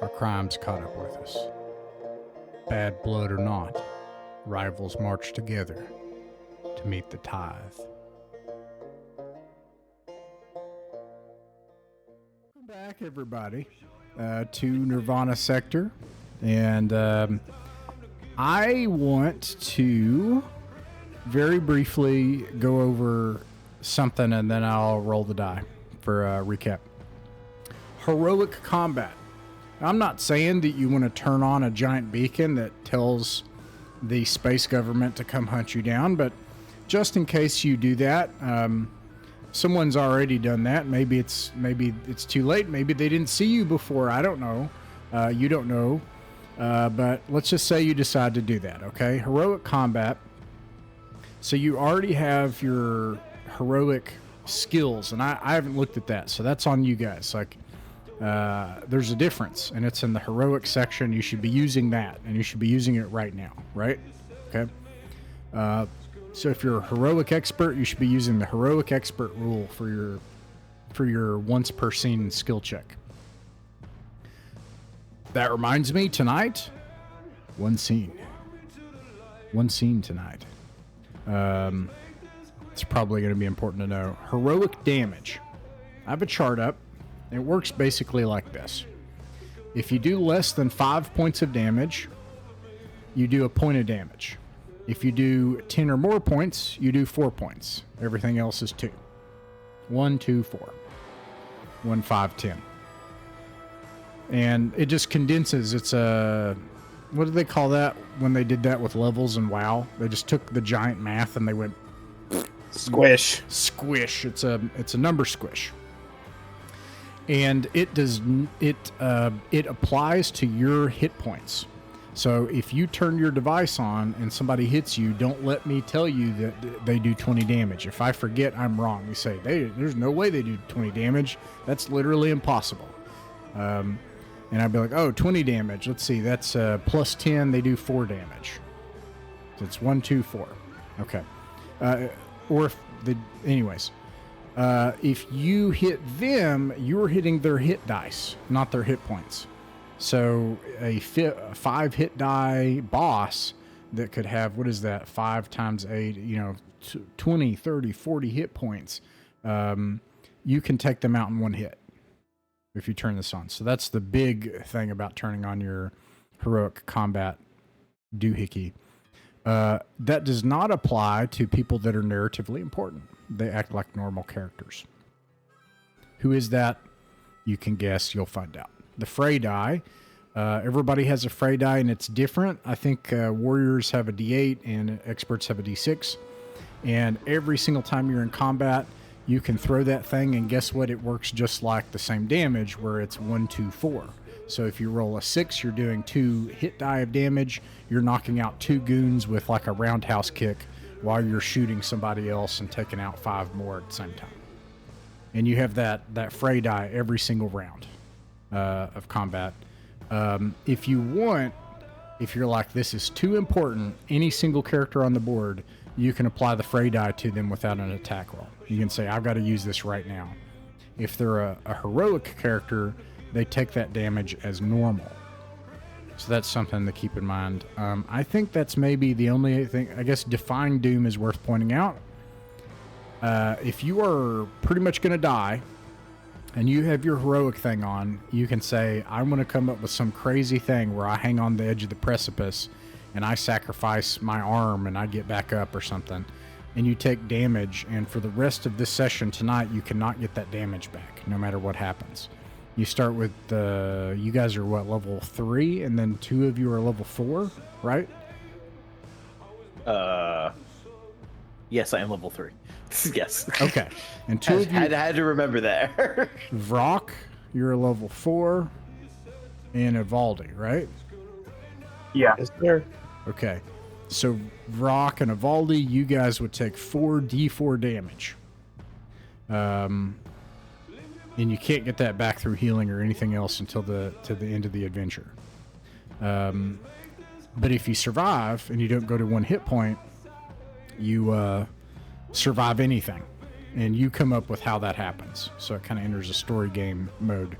Our crimes caught up with us. Bad blood or not, rivals march together to meet the tithe. Welcome back, everybody, to Nirvana Sector. And I want to very briefly go over something, and then I'll roll the die for a recap. Heroic combat. I'm not saying that you want to turn on a giant beacon that tells the space government to come hunt you down, but just in case you do that, someone's already done that. Maybe it's too late. Maybe they didn't see you before. I don't know. You don't know. But let's just say you decide to do that, okay? Heroic combat. So you already have your heroic skills, and I haven't looked at that, so that's on you guys. Like, there's a difference, and it's in the heroic section. You should be using that, and you should be using it right now, right? Okay. So if you're a heroic expert, you should be using the heroic expert rule for your once per scene skill check. That reminds me, tonight, one scene tonight. It's probably going to be important to know. Heroic damage. I have a chart up. It works basically like this. If you do less than 5 points of damage, you do a point of damage. If you do 10 or more points, you do 4 points. Everything else is 2. 1, 2, 4. 1, 5, 10. And it just condenses. It's a... What do they call that when they did that with levels in WoW? They just took the giant math and they went... Squish. Squish. It's a number squish. And it applies to your hit points. So if you turn your device on and somebody hits you, don't let me tell you that they do 20 damage. If I forget, I'm wrong. You say, there's no way they do 20 damage. That's literally impossible. And I'd be like, oh, 20 damage. Let's see, that's plus 10. They do 4 damage. So it's 1, 2, 4. Okay. Anyways. If you hit them, you're hitting their hit dice, not their hit points. So a 5 hit die boss that could have, what is that, 5 times 8, 20, 30, 40 hit points, you can take them out in one hit if you turn this on. So that's the big thing about turning on your heroic combat doohickey. That does not apply to people that are narratively important. They act like normal characters. Who is that? You can guess. You'll find out. The fray die. Everybody has a fray die, and it's different. I think warriors have a D8 and experts have a D6. And every single time you're in combat, you can throw that thing, and guess what? It works just like the same damage, where it's 1, 2, 4. So if you roll a 6, you're doing 2 hit die of damage. You're knocking out 2 goons with like a roundhouse kick while you're shooting somebody else and taking out 5 more at the same time. And you have that fray die every single round of combat. If you want, if you're like, this is too important, any single character on the board, you can apply the fray die to them without an attack roll. You can say, I've got to use this right now. If they're a heroic character, they take that damage as normal. So that's something to keep in mind. I think that's maybe the only thing. I guess Defying Doom is worth pointing out. If you are pretty much going to die and you have your heroic thing on, you can say, I'm going to come up with some crazy thing where I hang on the edge of the precipice and I sacrifice my arm and I get back up or something. And you take damage, and for the rest of this session tonight, you cannot get that damage back, no matter what happens. You start with, you guys are what, level 3, and then 2 of you are level 4, right? Yes, I am level 3. Yes. Okay. And 2 of you... I had to remember that. Vrock, you're a level 4, and Evaldi, right? Yeah. Yes, sir. Okay. So Vrock and Evaldi, you guys would take 4d4 damage. And you can't get that back through healing or anything else until to the end of the adventure. But if you survive and you don't go to 1 hit point, you survive anything. And you come up with how that happens. So it kind of enters a story game mode.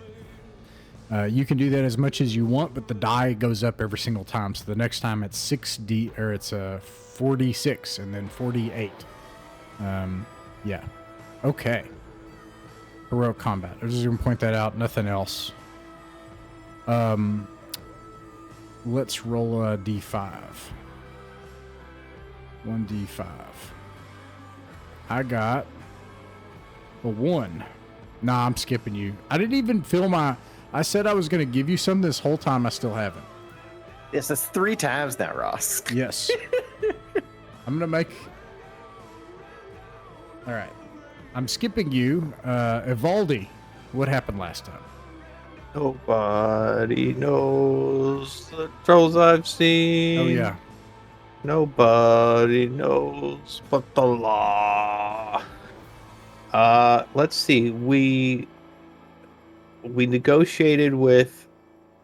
You can do that as much as you want, but the die goes up every single time. So the next time it's 6d, or it's 46, and then 48. Yeah. Okay. Heroic combat. I'm just gonna point that out. Nothing else. Let's roll a d5. 1d5. I got a 1. Nah, I'm skipping you. I didn't even fill my... I said I was going to give you some this whole time. I still haven't. Yes, that's 3 times now, Ross. Yes. I'm going to make... All right. I'm skipping you. Evaldi, what happened last time? Nobody knows the trolls I've seen. Oh, yeah. Nobody knows but the law. Let's see. We negotiated with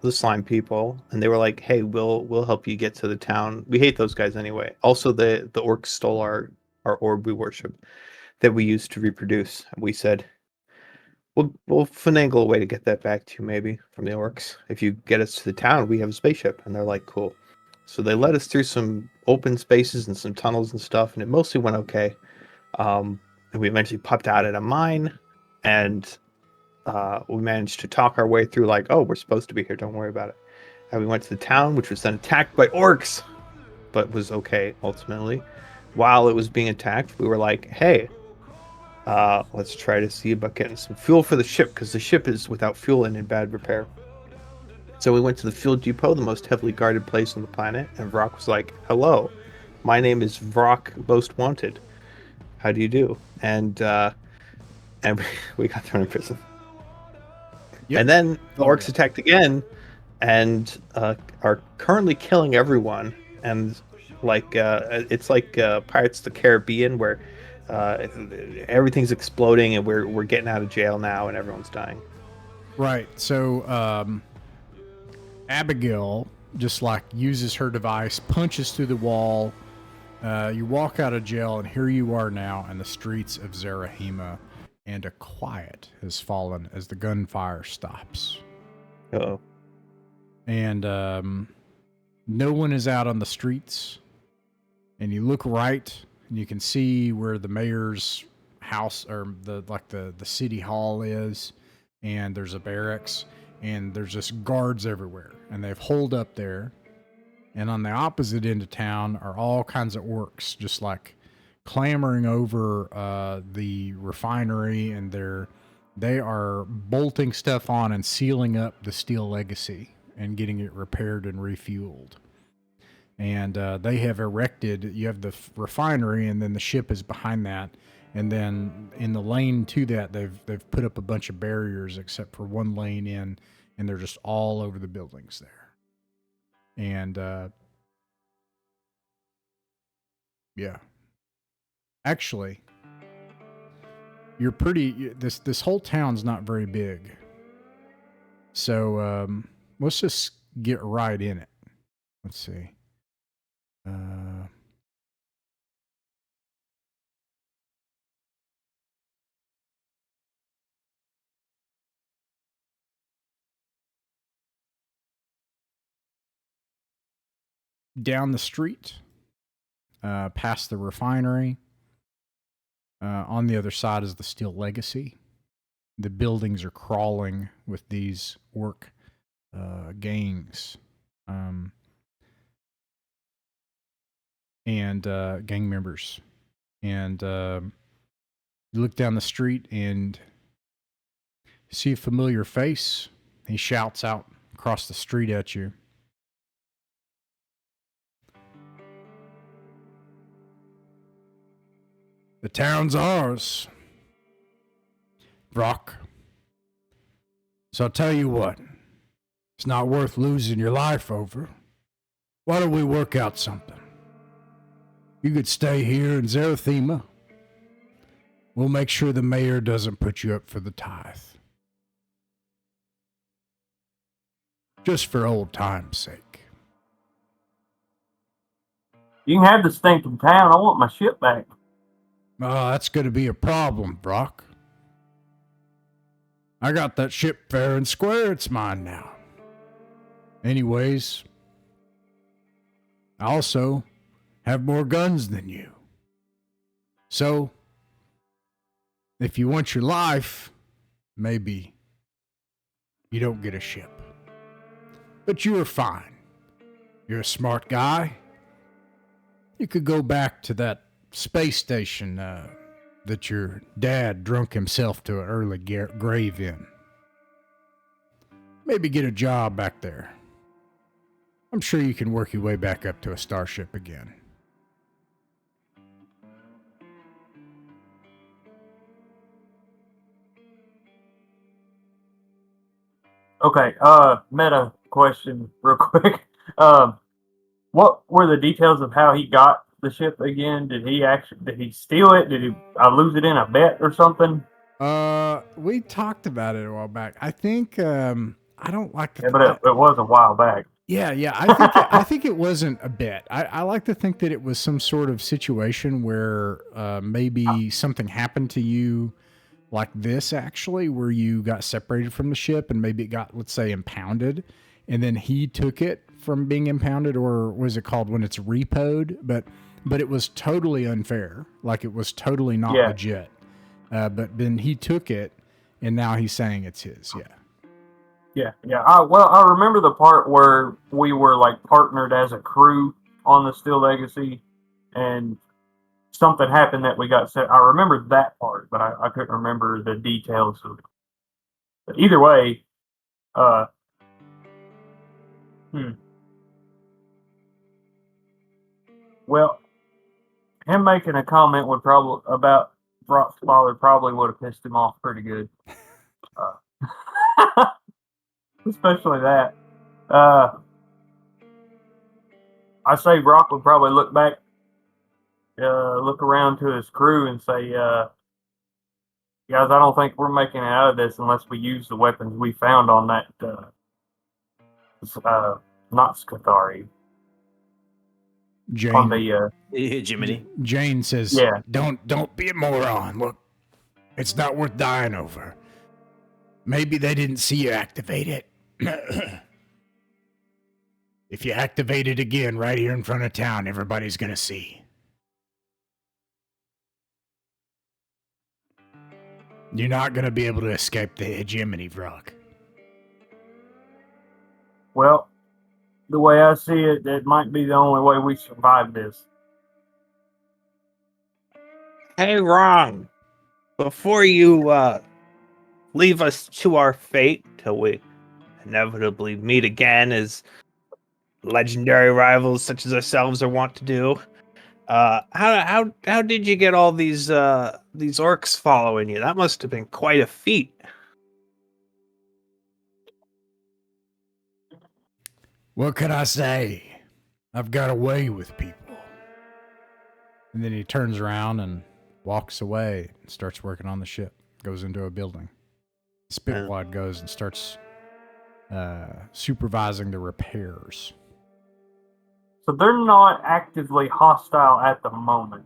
the slime people, and they were like, "Hey, we'll help you get to the town." We hate those guys anyway. Also, the orcs stole our orb we worship that we used to reproduce. We said, We'll finagle a way to get that back to you, maybe, from the orcs. If you get us to the town, we have a spaceship." And they're like, "Cool." So they led us through some open spaces and some tunnels and stuff, and it mostly went okay. And we eventually popped out at a mine, and we managed to talk our way through, like, "Oh, we're supposed to be here, don't worry about it." And we went to the town, which was then attacked by orcs, but was okay, ultimately. While it was being attacked, we were like, "Hey, let's try to see about getting some fuel for the ship, because the ship is without fuel and in bad repair." So we went to the fuel depot, the most heavily guarded place on the planet, and Vrock was like, "Hello, my name is Vrock Most Wanted. How do you do?" And we got thrown in prison. Yep. And then the orcs attacked again, and are currently killing everyone. And it's like Pirates of the Caribbean, where everything's exploding, and we're getting out of jail now, and everyone's dying. Right. So, Abigail just like uses her device, punches through the wall. You walk out of jail, and here you are now in the streets of Zarathema, and a quiet has fallen as the gunfire stops. Uh-oh. And no one is out on the streets. And you look right, and you can see where the mayor's house, or the city hall is, and there's a barracks, and there's just guards everywhere, and they've holed up there. And on the opposite end of town are all kinds of orcs, just like clamoring over the refinery, and they are bolting stuff on and sealing up the Steel Legacy and getting it repaired and refueled. And they have erected, you have the refinery, and then the ship is behind that. And then in the lane to that, they've put up a bunch of barriers except for one lane in, and they're just all over the buildings there. And yeah, actually, you're pretty. This whole town's not very big, so let's just get right in it. Let's see. Down the street, past the refinery. On the other side is the Steel Legacy. The buildings are crawling with these orc gangs and gang members. And you look down the street and see a familiar face. He shouts out across the street at you. "The town's ours, Brock. So I'll tell you what, it's not worth losing your life over. Why don't we work out something? You could stay here in Zarathema. We'll make sure the mayor doesn't put you up for the tithe. Just for old time's sake." You can have the stinking town. I want my ship back. Oh, that's going to be a problem, Brock. I got that ship fair and square. It's mine now. Anyways, I also have more guns than you. So, if you want your life, maybe you don't get a ship. But you are fine. You're a smart guy. You could go back to that space station that your dad drunk himself to an early grave in. Maybe get a job back there. I'm sure you can work your way back up to a starship again. Okay, meta question real quick. What were the details of how he got the ship again? Did he steal it? Did I lose it in a bet or something? We talked about it a while back. I think I don't like to. Yeah, but it was a while back. Yeah. I think it wasn't a bet. I like to think that it was some sort of situation where maybe something happened to you like this, actually, where you got separated from the ship and maybe it got, let's say, impounded, and then he took it from being impounded, or was it called when it's repoed? But it was totally unfair. Like, it was totally not legit. But then he took it, and now he's saying it's his. Yeah. I remember the part where we were like partnered as a crew on the Steel Legacy, and something happened that we got set. I remember that part, but I couldn't remember the details of it. But either way, well, him making a comment would probably about Brock's father probably would have pissed him off pretty good. Especially that. I say Brock would probably look back, look around to his crew and say, guys, I don't think we're making it out of this unless we use the weapons we found on that, not Scathari. Jane, on the, Jiminy. Jane says, Yeah. Don't be a moron. Look, it's not worth dying over. Maybe they didn't see you activate it. If you activate it again right here in front of town, everybody's gonna see. You're not gonna be able to escape the hegemony, Vrock. well, the way I see it, it might be the only way we survive this. Hey, Ron, before you leave us to our fate till we inevitably meet again as legendary rivals such as ourselves are wont to do, how did you get all these orcs following you? That must have been quite a feat. What can I say? I've got away with people. And then he turns around and walks away and starts working on the ship. Goes into a building. Spitwad goes and starts supervising the repairs. So they're not actively hostile at the moment.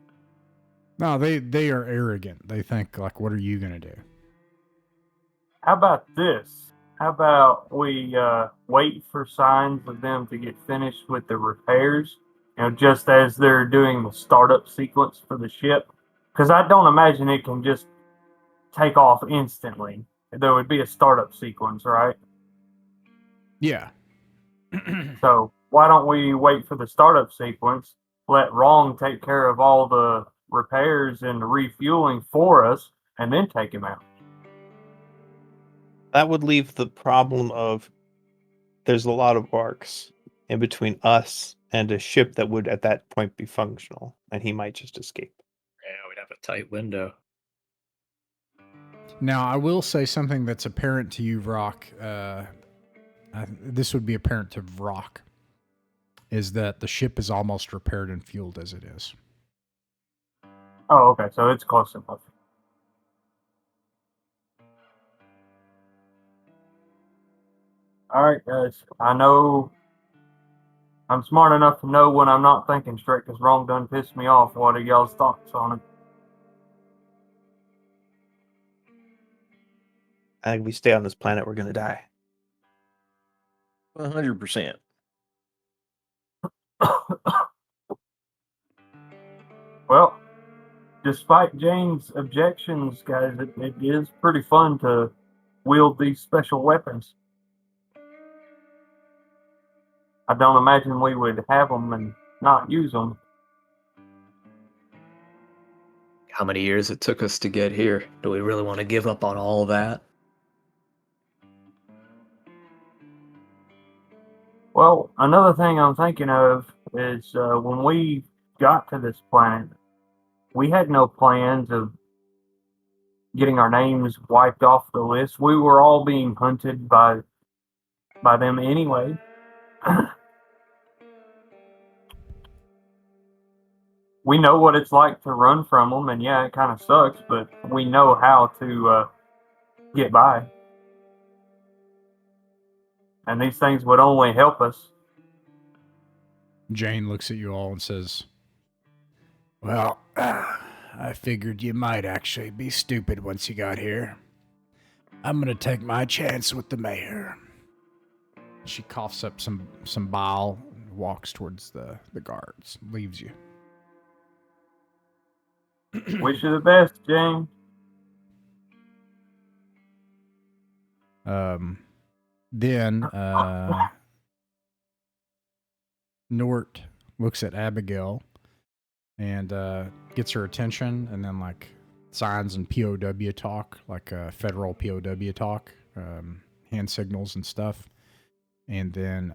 No, they are arrogant. They think, like, what are you going to do? How about this? How about we wait for signs of them to get finished with the repairs, just as they're doing the startup sequence for the ship? Because I don't imagine it can just take off instantly. There would be a startup sequence, right? Yeah. So why don't we wait for the startup sequence, let Wrong take care of all the repairs and the refueling for us, and then take him out? That would leave the problem of there's a lot of orcs in between us and a ship that would at that point be functional, and he might just escape. Yeah, we'd have a tight window. Now, I will say something that's apparent to you, Vrock. This would be apparent to Vrock, is that the ship is almost repaired and fueled as it is. Oh, okay. So it's close enough. All right, guys. I know I'm smart enough to know when I'm not thinking straight because Wrong done pissed me off. What are y'all's thoughts on it? I think if we stay on this planet, we're gonna die. 100%. Well, despite Jane's objections, guys, it is pretty fun to wield these special weapons. I don't imagine we would have them and not use them. How many years it took us to get here? Do we really want to give up on all that? Well, another thing I'm thinking of is when we got to this planet, we had no plans of getting our names wiped off the list. We were all being hunted by them anyway. We know what it's like to run from them, and yeah, it kind of sucks, but we know how to get by. And these things would only help us. Jane looks at you all and says, well, I figured you might actually be stupid once you got here. I'm going to take my chance with the mayor. She coughs up some bile and walks towards the guards, leaves you. Wish you the best, Jane. Then Nort looks at Abigail and gets her attention, and then like signs and POW talk, like federal POW talk, hand signals and stuff, and then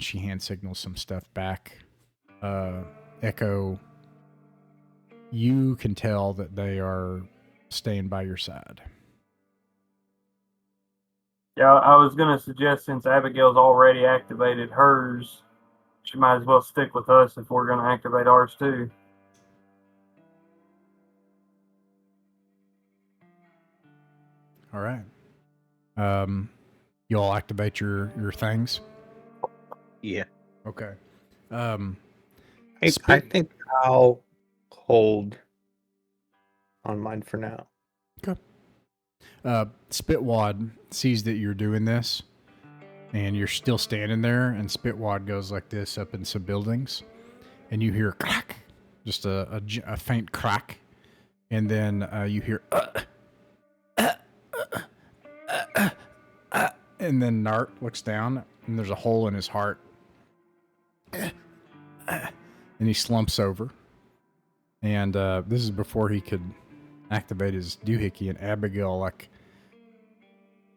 she hand signals some stuff back. Echo, you can tell that they are staying by your side. Yeah, I was going to suggest since Abigail's already activated hers, she might as well stick with us if we're going to activate ours too. All right. You all activate your things? Yeah. Okay. I think I'll hold on mine for now. Okay. Spitwad sees that you're doing this, and you're still standing there, and Spitwad goes like this up in some buildings, and you hear crack, just a faint crack, and then you hear and then Nart looks down, and there's a hole in his heart, and he slumps over, and this is before he could activate his doohickey, and Abigail, like,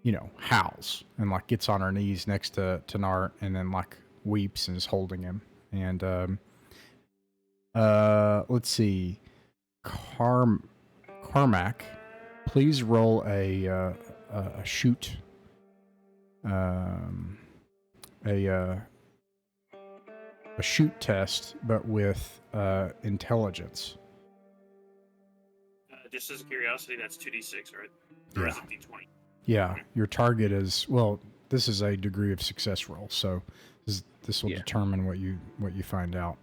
you know, howls and like gets on her knees next to Nart, and then like weeps and is holding him. And let's see, Carmack, please roll a shoot, a shoot test, but with intelligence. Just as a curiosity, that's 2d6, right? Or is it d20? Yeah, your target is, well, this is a degree of success roll, so this will determine what you find out.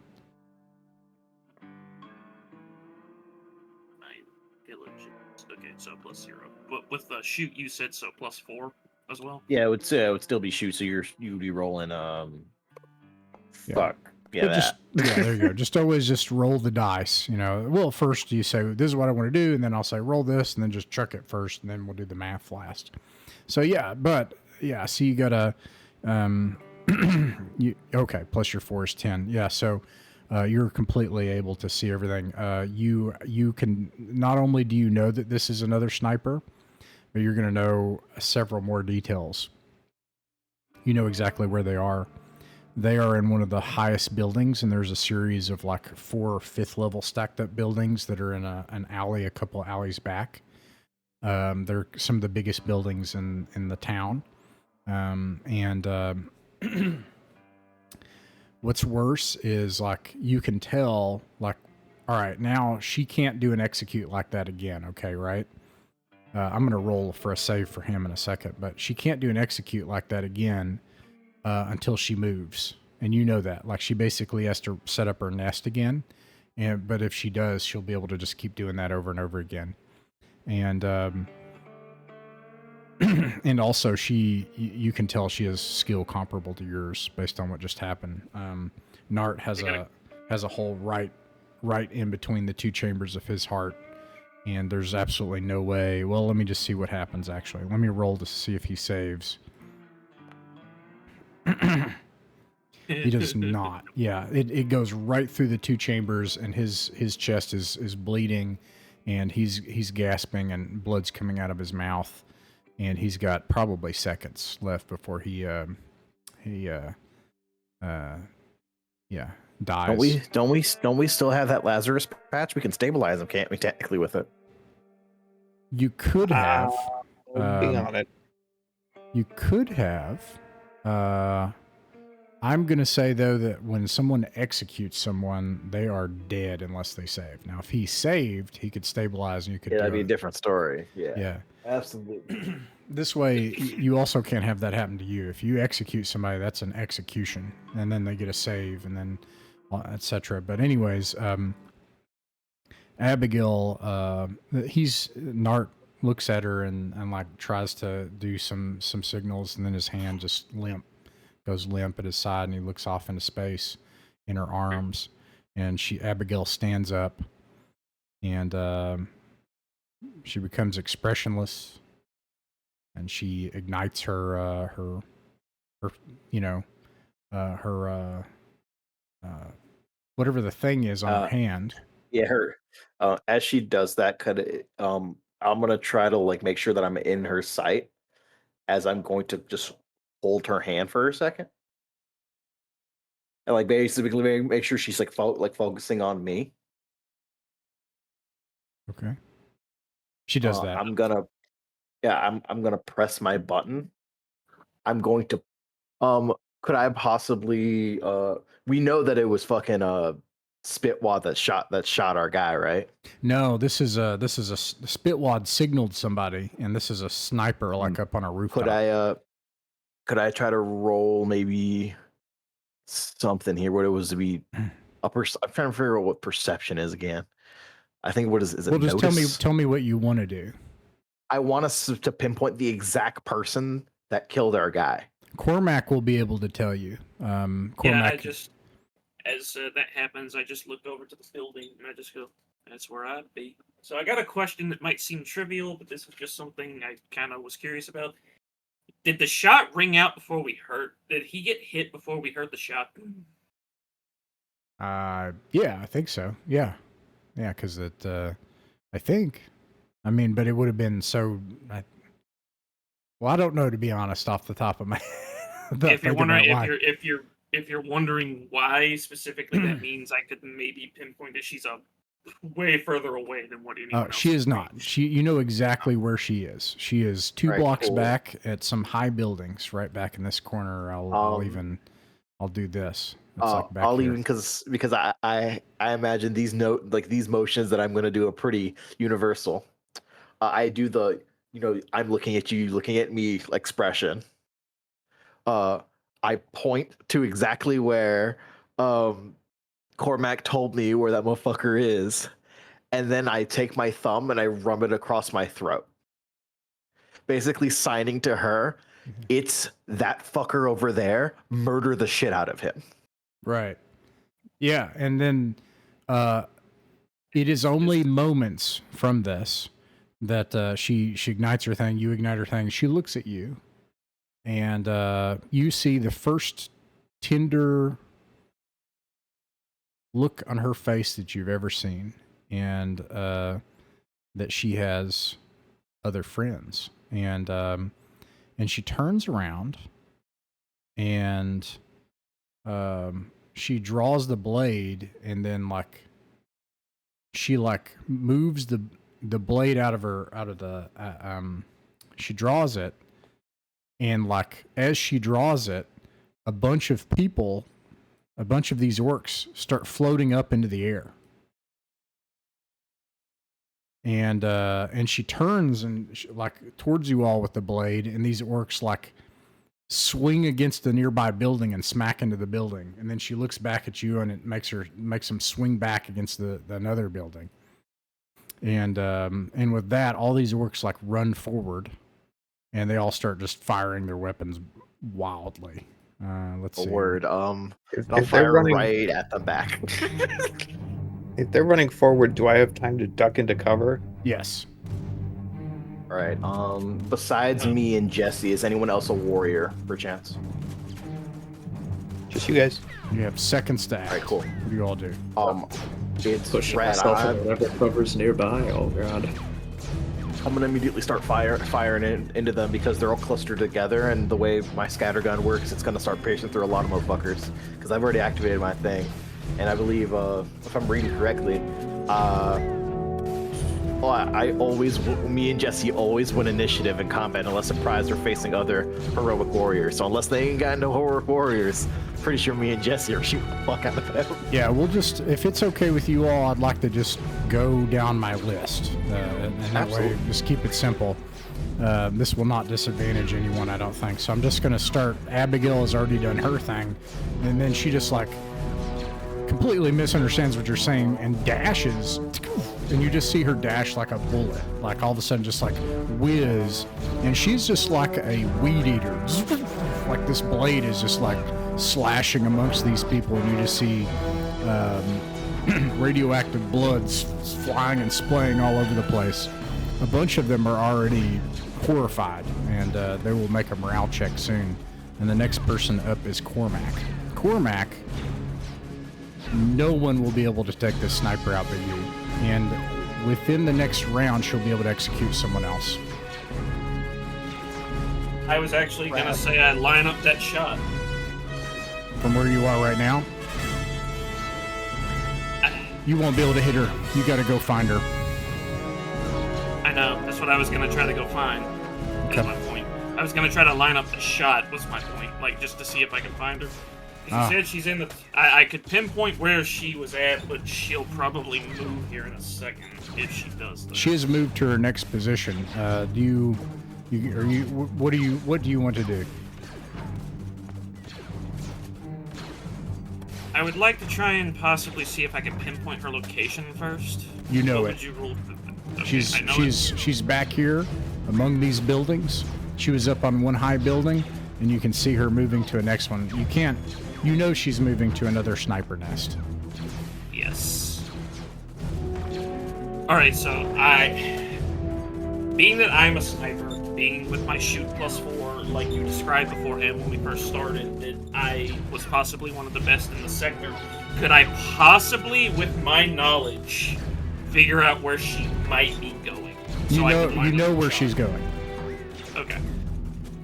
Okay, so +0. But with the shoot, you said so +4 as well? Yeah, it would still be shoot, so you'd be rolling fuck. Yeah, there you go. Just always just roll the dice, you know. Well, first you say, this is what I want to do, and then I'll say, roll this, and then just chuck it first, and then we'll do the math last. So, so you got a, plus your 4 is 10. Yeah, so you're completely able to see everything. You can, not only do you know that this is another sniper, but you're going to know several more details. You know exactly where they are. They are in one of the highest buildings, and there's a series of like 4th or 5th level stacked up buildings that are in an alley, a couple alleys back. They're some of the biggest buildings in the town. What's worse is like you can tell, like, all right, now she can't do an execute like that again. Okay, right? I'm going to roll for a save for him in a second, but she can't do an execute like that again until she moves. And you know that. Like, she basically has to set up her nest again. But if she does, she'll be able to just keep doing that over and over again. and and also you can tell she has skill comparable to yours based on what just happened. Nart has a hole right in between the two chambers of his heart, and there's absolutely no way. Well, let me just see what happens. Actually, let me roll to see if he saves. He does not. Yeah, it goes right through the two chambers, and his chest is bleeding, and he's gasping, and blood's coming out of his mouth, and he's got probably seconds left before he dies. Don't we still have that Lazarus patch? We can stabilize him, can't we? Technically, with it. You could have. Working on it. You could have. I'm going to say, though, that when someone executes someone, they are dead unless they save. Now, if he saved, he could stabilize and you could Yeah, do that'd be a it. different story. Yeah. Yeah. Absolutely. This way, you also can't have that happen to you. If you execute somebody, that's an execution. And then they get a save and then etc. But anyways, Abigail, Nart looks at her and like tries to do some signals, and then his hand just goes limp at his side, and he looks off into space in her arms, and Abigail stands up, and she becomes expressionless, and she ignites her whatever the thing is on her hand. Yeah, her. As she does that, I'm gonna try to like make sure that I'm in her sight, as I'm going to just hold her hand for a second, and like basically make sure she's like focusing on me. Okay. She does that. I'm gonna press my button. I'm going to could I possibly we know that it was fucking Spitwad that shot our guy, right? No, this is a Spitwad signaled somebody, and this is a sniper like up on a rooftop. Could I try to roll maybe something here? What it was to be I'm trying to figure out what perception is again. I think what is it? Well, just tell me what you want to do. I want us to pinpoint the exact person that killed our guy. Cormac will be able to tell you. Cormac, yeah, as that happens, I just looked over to the building and I just go, "That's where I'd be." So I got a question that might seem trivial, but this is just something I kind of was curious about. Did the shot ring out before we heard? Did he get hit before we heard the shot? Yeah, I think so. Yeah, because I think. I mean, but it would have been so. Well, I don't know, to be honest, off the top of my head. If you're wondering, if you're wondering why specifically, that means I could maybe pinpoint that she's way further away than what anyone else. She is not. You know exactly where she is. She is two blocks back at some high buildings, right back in this corner. I'll do this. It's like back I'll here. even because I imagine these motions that I'm going to do are pretty universal. I do the I'm looking at you looking at me expression. I point to exactly where Cormac told me where that motherfucker is, and then I take my thumb and I rub it across my throat, basically signing to her, it's that fucker over there, murder the shit out of him. Right. Yeah, and then it is only moments from this that she ignites her thing, you ignite her thing, she looks at you, and you see the first tender look on her face that you've ever seen, and that she has other friends, and she turns around, and she draws the blade, and then she moves the blade out of the she draws it, and as she draws it, a bunch of these orcs start floating up into the air, and she turns and towards you all with the blade, and these orcs swing against the nearby building and smack into the building, and then she looks back at you, and it makes them swing back against the another building. And with that, all these orcs like run forward, and they all start just firing their weapons wildly. Let's see. Word. If I'll they're fire running, right at them back. if they're running forward, do I have time to duck into cover? Yes. All right. Besides me and Jesse, is anyone else a warrior, perchance? Just you guys. You have seconds to act. All right, cool. What do you all do? It's Pushing Red. myself in whatever cover's nearby. Oh god. I'm gonna immediately start firing into them because they're all clustered together, and the way my scattergun works, it's gonna start piercing through a lot of motherfuckers. Because I've already activated my thing, and I believe, if I'm reading correctly, me and Jesse always win initiative in combat unless surprised or facing other heroic warriors. So unless they ain't got no heroic warriors, pretty sure me and Jesse are shooting the fuck out of them. Yeah, we'll just, if it's okay with you all, I'd like to just go down my list. And that way, just keep it simple. This will not disadvantage anyone, I don't think. So I'm just going to start. Abigail has already done her thing. And then she just like completely misunderstands what you're saying and dashes. And you just see her dash like a bullet. Like all of a sudden just like whiz. And she's just like a weed eater. Like this blade is just like slashing amongst these people, and you just see radioactive bloods flying and splaying all over the place. A bunch of them are already horrified, and they will make a morale check soon. And the next person up is Cormac. Cormac, no one will be able to take this sniper out but you. And within the next round, she'll be able to execute someone else. I was actually gonna say I line up that shot. From where you are right now, you won't be able to hit her. You gotta go find her. I know. That's what I was gonna try to go find. That's my point. I was gonna try to line up the shot. Was my point, like just to see if I could find her. She said she's in the. I could pinpoint where she was at, but she'll probably move here in a second if she does that. She has moved to her next position. What do you want to do? I would like to try and possibly see if I can pinpoint her location first. You know What it. would you rule? Okay, I know She's back here among these buildings. She was up on one high building, and you can see her moving to a next one. You can't. You know she's moving to another sniper nest. Yes. Alright, so being that I'm a sniper, being with my shoot +4, like you described beforehand when we first started, that I was possibly one of the best in the sector, could I possibly, with my knowledge, figure out where she might be going? You know where she's going. Okay.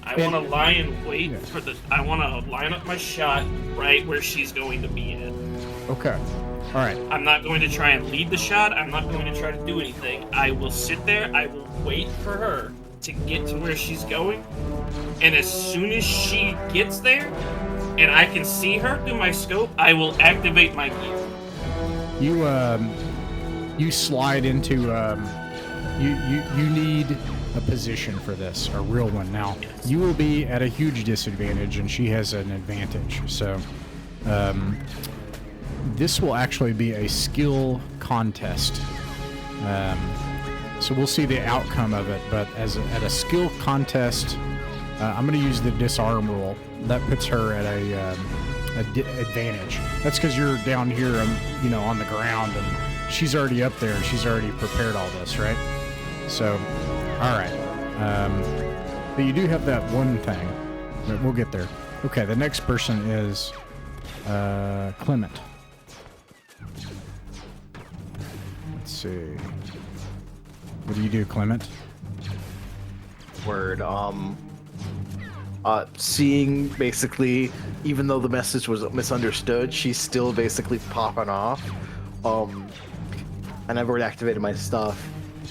I want to lie and wait for the. I want to line up my shot right where she's going to be at. Okay. All right. I'm not going to try and lead the shot. I'm not going to try to do anything. I will sit there. I will wait for her to get to where she's going. And as soon as she gets there, and I can see her through my scope, I will activate my gear. You slide into. You need a position for this, a real one. Now, you will be at a huge disadvantage, and she has an advantage. So, this will actually be a skill contest. So we'll see the outcome of it. But at a skill contest, I'm going to use the disarm rule. That puts her at a advantage. That's because you're down here, on the ground, and she's already up there. And she's already prepared all this, right? So. All right, but you do have that one thing, but we'll get there. Okay, the next person is Clement. Let's see. What do you do, Clement? Word. Seeing basically, even though the message was misunderstood, she's still basically popping off. And I've already activated my stuff.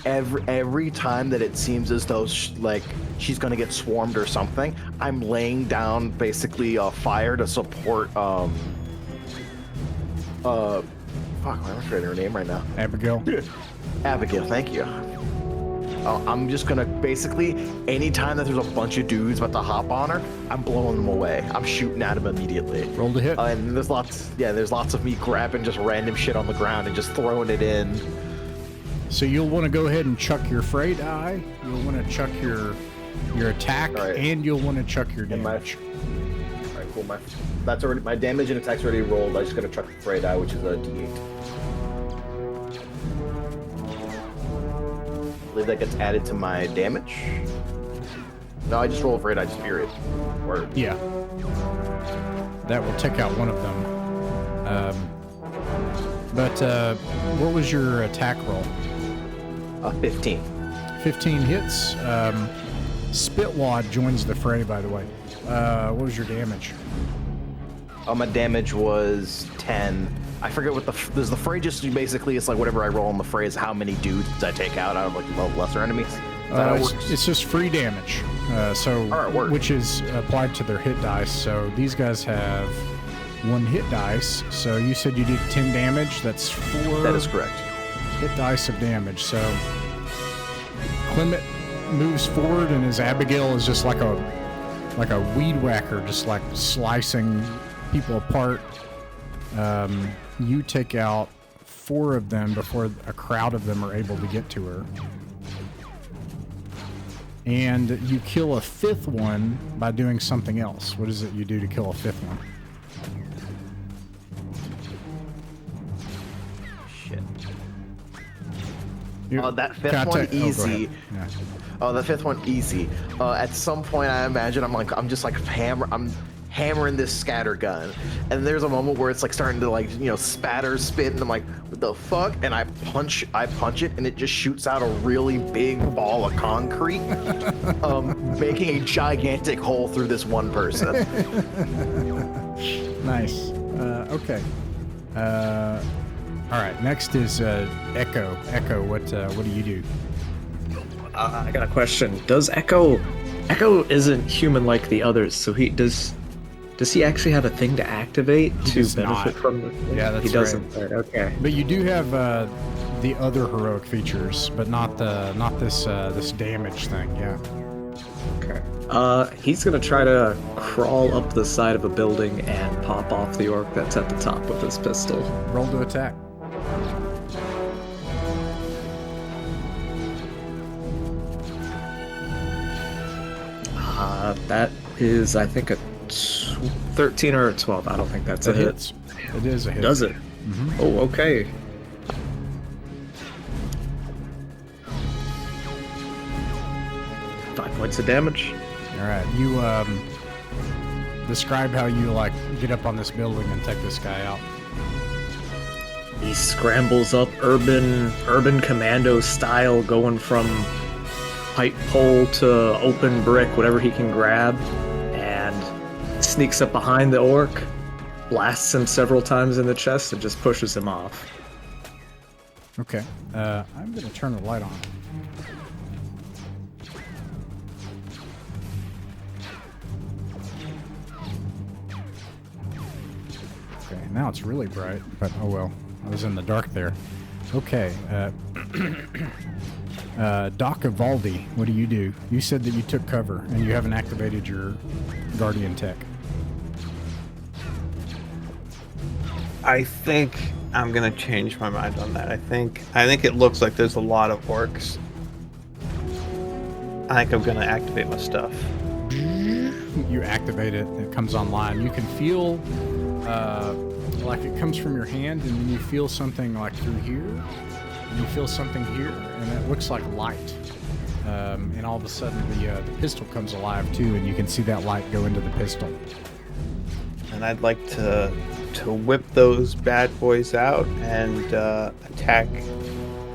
Every time that it seems as though she's gonna get swarmed or something, I'm laying down basically fire to support fuck, I'm forgetting her name right now. Abigail. Abigail, thank you. I'm just gonna basically, anytime that there's a bunch of dudes about to hop on her, I'm blowing them away. I'm shooting at them immediately. Roll to hit. And there's lots of me grabbing just random shit on the ground and just throwing it in. So you'll want to go ahead and chuck your fray die. You'll want to chuck your attack, Alright. and you'll want to chuck your And my- damage. All right, cool. That's already my damage and attack's already rolled. I just gotta chuck the fray die, which is a D8. I believe that gets added to my damage. No, I just roll a fray die, just period. Or Yeah. That will take out one of them. But what was your attack roll? 15. 15 hits. Spitwad joins the fray, by the way. What was your damage? My damage was 10. I forget what there's the fray. Just basically, it's like whatever I roll on the fray is how many dudes I take out of like the lesser enemies. Is that how it works? It's just free damage. Alright, word. Which is applied to their hit dice. So these guys have 1 hit dice. So you said you did 10 damage. That's 4. That is correct. Hit dice of damage. So Clement moves forward, and his Abigail is just like a weed whacker, just like slicing people apart. You take out 4 of them before a crowd of them are able to get to her. And you kill a 5th one by doing something else. What is it you do to kill a 5th one? Shit. That Can I fifth one take- oh, go easy. ahead. Yeah. Oh, the 5th one easy. At some point, I imagine I'm just like hammering this scatter gun, and there's a moment where it's like starting to like spatter, spit, and I'm like, what the fuck? And I punch it, and it just shoots out a really big ball of concrete, making a gigantic hole through this one person. Nice. Okay. All right. Next is Echo. Echo, what do you do? I got a question. Does Echo isn't human like the others, so does he actually have a thing to activate to does benefit not. from the Yeah, that's he doesn't. Right, okay. But you do have the other heroic features, but not this damage thing. Yeah. Okay. He's gonna try to crawl up the side of a building and pop off the orc that's at the top with his pistol. Roll to attack. That is, I think, a 13 or a 12. I don't think that's a hit. hits. It is a hit. Does it? Mhm. Oh, okay. Five points of damage. All right. You describe how you like get up on this building and take this guy out. He scrambles up urban commando style, going from pipe pole to open brick, whatever he can grab, and sneaks up behind the orc, blasts him several times in the chest, and just pushes him off. Okay. I'm gonna turn the light on. Okay. Now it's really bright, but oh well. I was in the dark there. Okay. Doc Evaldi, what do? You said that you took cover and you haven't activated your Guardian tech. I think I'm gonna change my mind on that. I think it looks like there's a lot of orcs. I think I'm gonna activate my stuff. You activate it, it comes online. You can feel like it comes from your hand, and then you feel something like through here, and you feel something here, and it looks like light. And all of a sudden, the pistol comes alive too, and you can see that light go into the pistol. And I'd like to whip those bad boys out and attack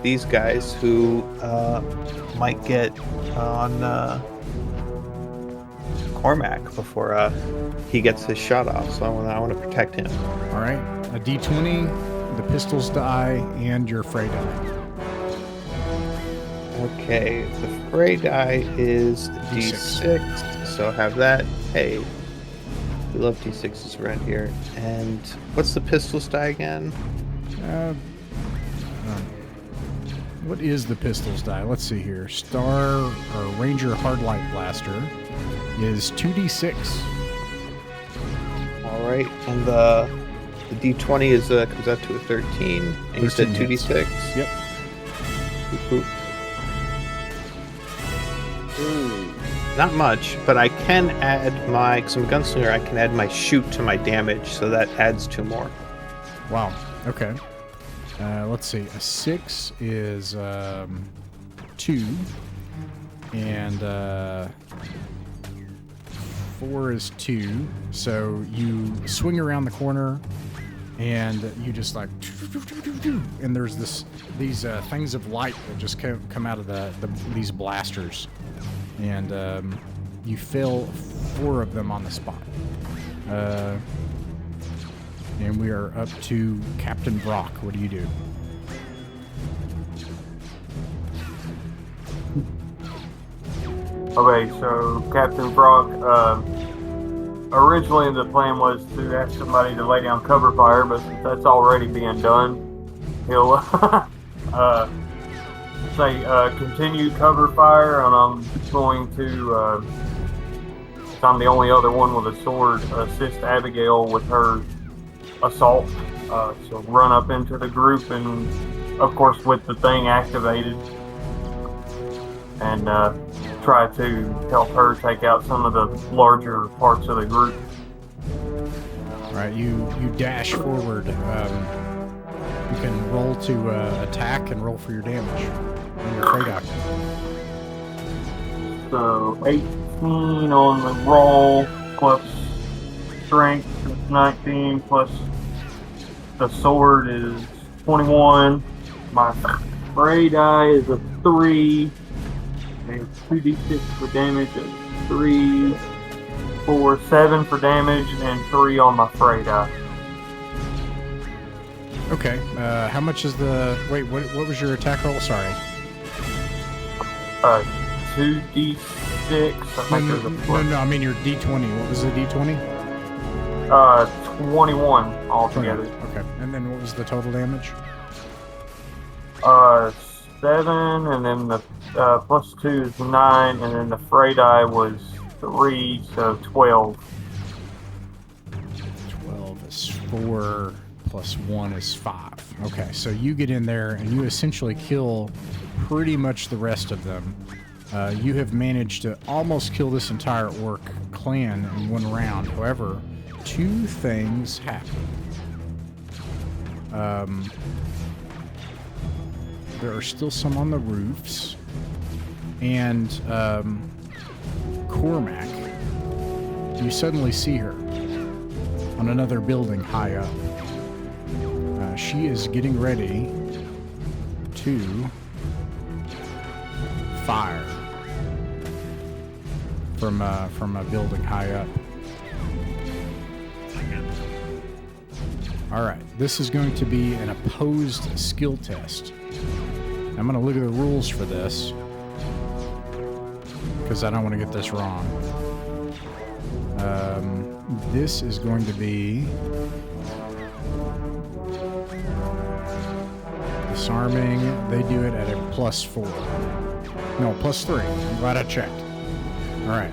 these guys who might get on Cormac before he gets his shot off. So I want to protect him. All right, a D20, the pistols die, and your fray die. Okay, the fray die is D6, so have that. Hey, we love D6s around here. And what's the pistols die again? What is the pistols die? Let's see here. Star or Ranger Hardlight Blaster is 2d6. All right, and the D20 is comes out to a 13, and you said 13 hits. 2d6. Yep. Boop, boop. Not much, but I can add my, because I'm a gunslinger, I can add my shoot to my damage, so that adds 2 more. Wow. Okay. Let's see. A 6 is 2, and 4 is 2. So you swing around the corner, and you just like, and there's these things of light that just come out of these blasters, and you fill 4 of them on the spot. And we are up to Captain Brock. What do you do? Okay, so Captain Brock, originally the plan was to ask somebody to lay down cover fire, but since that's already being done, he'll say continue cover fire, and I'm going to, since I'm the only other one with a sword, assist Abigail with her assault. So run up into the group, and of course with the thing activated, and try to help her take out some of the larger parts of the group. All right, you dash forward. You can roll to attack and roll for your damage on your freight action. So 18 on the roll, plus strength is 19, plus the sword is 21. My fray die is a 3. And 2d6 for damage of 3, 4, 7 for damage, and 3 on my fray die. Okay. How much is the? Wait. What was your attack roll? Sorry. 2d6. I think there's a plus. No. I mean your d20. What was the d20? 21 altogether. Okay. And then what was the total damage? 7, and then the plus 2 is 9, and then the fray die was 3, so 12. 12 is 4, plus 1 is 5. Okay, so you get in there and you essentially kill pretty much the rest of them. You have managed to almost kill this entire orc clan in one round. However, 2 things happen. There are still some on the roofs, and Cormac, you suddenly see her on another building high up. She is getting ready to fire from a building high up. All right, this is going to be an opposed skill test. I'm going to look at the rules for this because I don't want to get this wrong. This is going to be disarming. They do it at a +4. No, +3. I'm glad I checked. All right.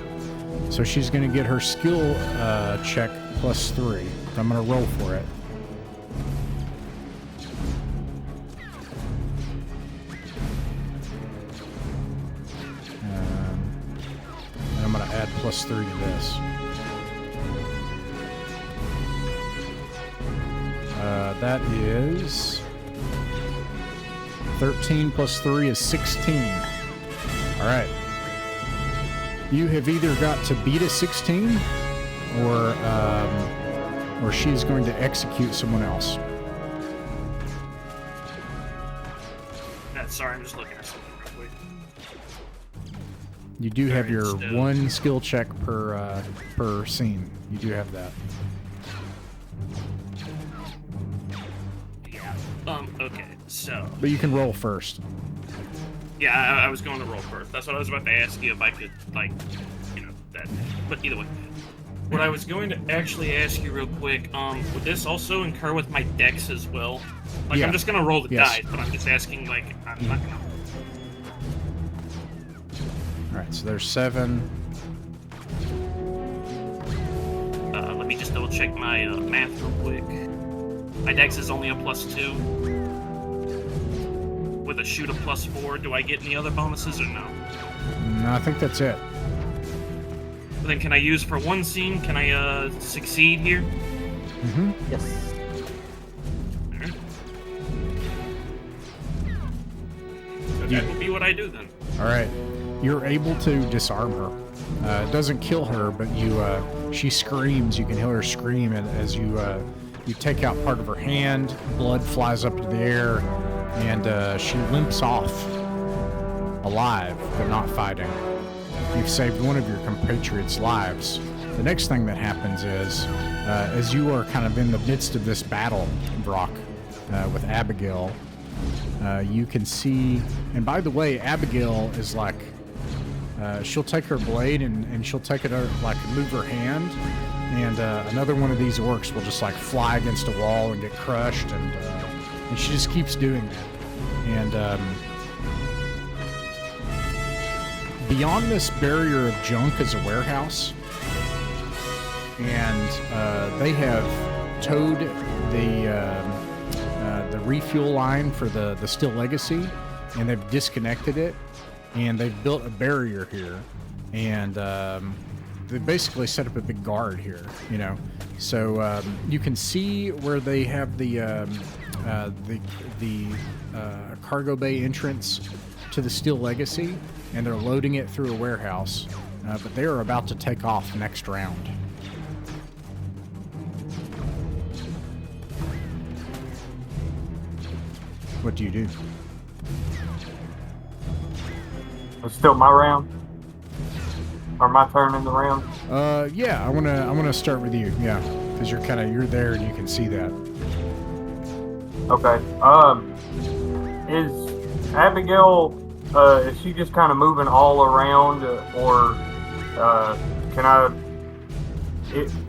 So she's going to get her skill check +3. I'm going to roll for it. And I'm going to add +3 to this. That is 13 plus 3 is 16. All right. You have either got to beat a 16 or she's going to execute someone else. Sorry, I'm just looking at something real quick. You do have your one skill check per scene. You do have that. Yeah. Okay. So. But you can roll first. Yeah, I was going to roll first. That's what I was about to ask you if I could, like, that. But either way, what I was going to actually ask you real quick, would this also incur with my dex as well? Like, yeah. I'm just gonna roll the dice, but I'm just asking, like, I'm not gonna. All right, so there's 7. Let me just double check my math real quick. My dex is only a +2. with a shoot of +4, do I get any other bonuses or no? No, I think that's it. But then can I use for one scene? Can I succeed here? Mm-hmm. Yes. Alright. So that will be what I do then. All right. You're able to disarm her. It doesn't kill her, but she screams. You can hear her scream as you take out part of her hand. Blood flies up into the air, and she limps off, alive but not fighting. You've saved one of your compatriots' lives. The next thing that happens is, as you are kind of in the midst of this battle, Brock, with Abigail, you can see. And by the way, Abigail is like. She'll take her blade and she'll take it like move her hand, and another one of these orcs will just like fly against a wall and get crushed, and she just keeps doing that. And beyond this barrier of junk is a warehouse, and they have towed the refuel line for the Still Legacy, and they've disconnected it. And they've built a barrier here, and they basically set up a big guard here, you know. So you can see where they have the cargo bay entrance to the Steel Legacy, and they're loading it through a warehouse. But they are about to take off next round. What do you do? It's still my round? Or my turn in the round? Yeah, I wanna start with you, yeah. Because you're there and you can see that. Okay. Is Abigail, is she just kind of moving all around, or can I,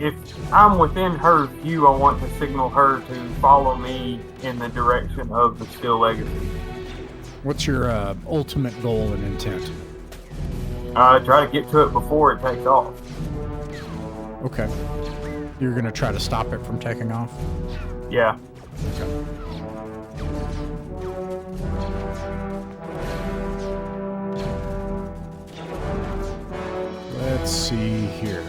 if I'm within her view, I want to signal her to follow me in the direction of the Steel Legacy. What's your ultimate goal and intent? Try to get to it before it takes off. Okay. You're going to try to stop it from taking off? Yeah. Okay. Let's see here.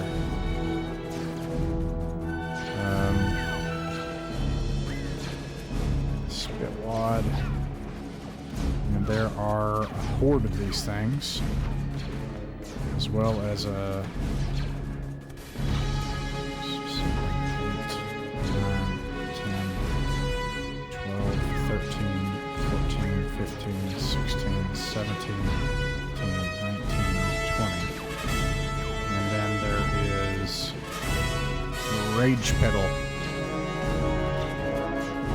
Spitwad. And there are a horde of these things, as well as a 6, 7, 8, 9, 10, 12, 13, 14, 15, 16, 17, 18, 19, 20. And then there is a Rage Pedal.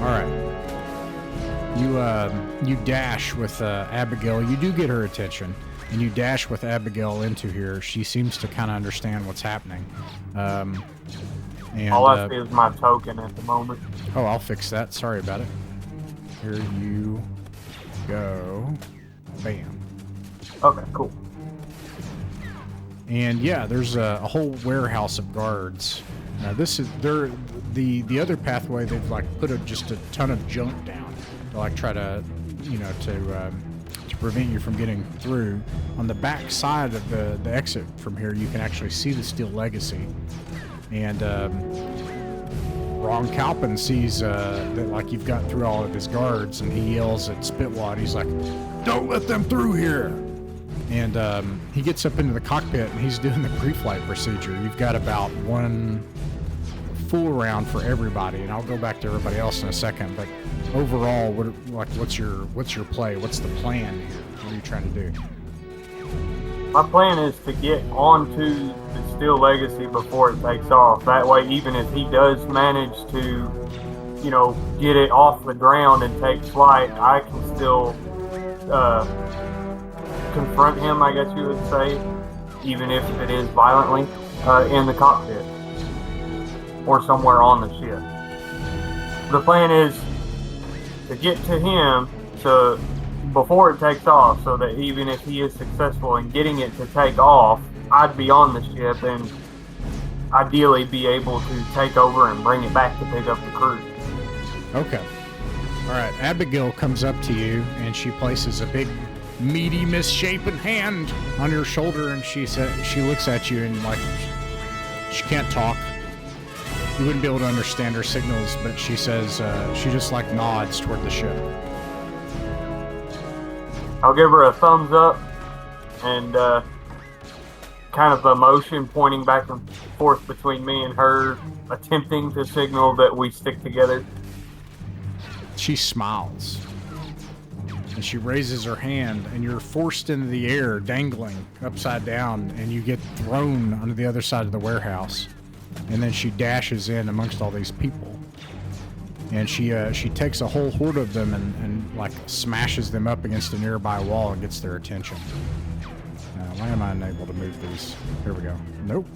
Alright. You dash with Abigail. You do get her attention, and you dash with Abigail into here. She seems to kind of understand what's happening. And all I see is my token at the moment. Oh, I'll fix that. Sorry about it. Here you go. Bam. Okay, cool. And yeah, there's a whole warehouse of guards. This is the other pathway. They've like put just a ton of junk down to like try to, to prevent you from getting through. On the back side of the exit from here, you can actually see the Steel Legacy. And Ron Kalpin sees that like you've got through all of his guards, and he yells at Spitwad. He's like, "Don't let them through here!" And he gets up into the cockpit, and he's doing the pre-flight procedure. You've got about one full round for everybody, and I'll go back to everybody else in a second. But overall, what's your play? What's the plan here? What are you trying to do? My plan is to get onto the Steel Legacy before it takes off. That way, even if he does manage to, get it off the ground and take flight, I can still confront him, I guess you would say, even if it is violently, in the cockpit or somewhere on the ship. The plan is to get to him before it takes off, so that even if he is successful in getting it to take off, I'd be on the ship and ideally be able to take over and bring it back to pick up the crew. Okay. All right, Abigail comes up to you and she places a big, meaty, misshapen hand on your shoulder, and she looks at you and like she can't talk. You wouldn't be able to understand her signals, but she says she just like nods toward the ship. I'll give her a thumbs up and kind of a motion pointing back and forth between me and her, attempting to signal that we stick together. She smiles. And she raises her hand, and you're forced into the air, dangling upside down, and you get thrown onto the other side of the warehouse. And then she dashes in amongst all these people. And she takes a whole horde of them and like smashes them up against a nearby wall and gets their attention. Why am I unable to move these? Here we go. Nope.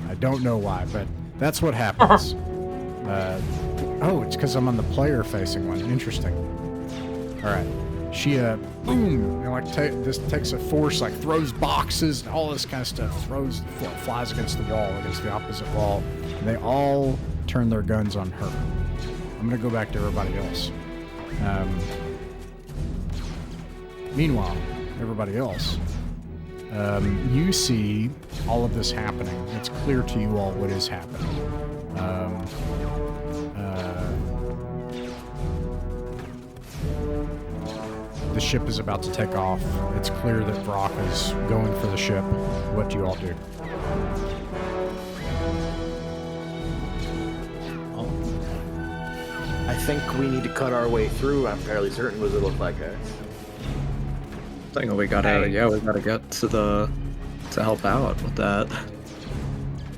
I don't know why, but that's what happens. Oh, it's because I'm on the player-facing one. Interesting. All right. She, boom, and like this takes a force, like throws boxes and all this kind of stuff, flies against the wall, against the opposite wall. And they all turn their guns on her. I'm going to go back to everybody else. Meanwhile, everybody else, you see all of this happening. It's clear to you all what is happening. The ship is about to take off. It's clear that Brock is going for the ship. What do you all do? I think we need to cut our way through. I'm fairly certain what it looked like, guys. I think we gotta get to help out with that.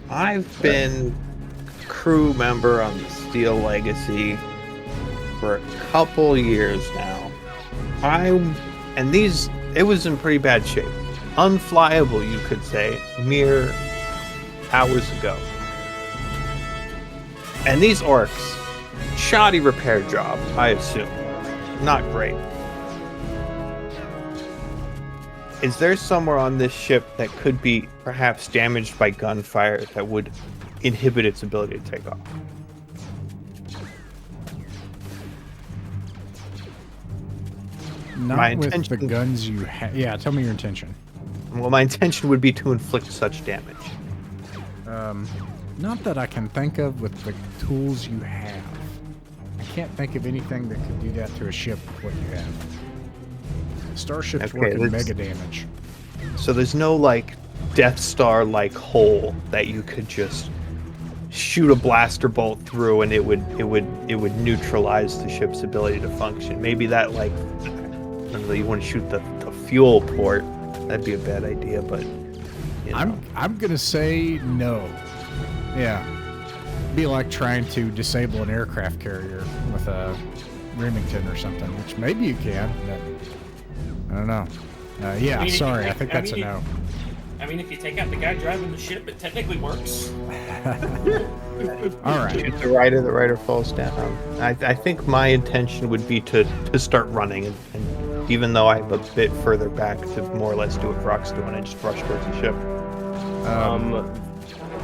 I've been crew member on the Steel Legacy for a couple years now. It was in pretty bad shape. Unflyable, you could say, mere hours ago. And these orcs, shoddy repair job, I assume. Not great. Is there somewhere on this ship that could be perhaps damaged by gunfire that would inhibit its ability to take off? Not with the guns you have. Yeah, tell me your intention. Well, my intention would be to inflict such damage. Not that I can think of with the tools you have. I can't think of anything that could do that to a ship with what you have. Starships work in mega damage. So there's no like Death Star like hole that you could just shoot a blaster bolt through and it would neutralize the ship's ability to function. Maybe that like I don't know, you want to shoot the fuel port. That'd be a bad idea, but you know. I'm gonna say no. Yeah. Be like trying to disable an aircraft carrier with a Remington or something, which maybe you can, but I don't know. Yeah, sorry, I think that's a no. I mean, if you take out the guy driving the ship, it technically works. All right. Shoot the rider falls down. I think my intention would be to start running, and even though I'm a bit further back, to more or less do what Brock's doing and just rush towards the ship.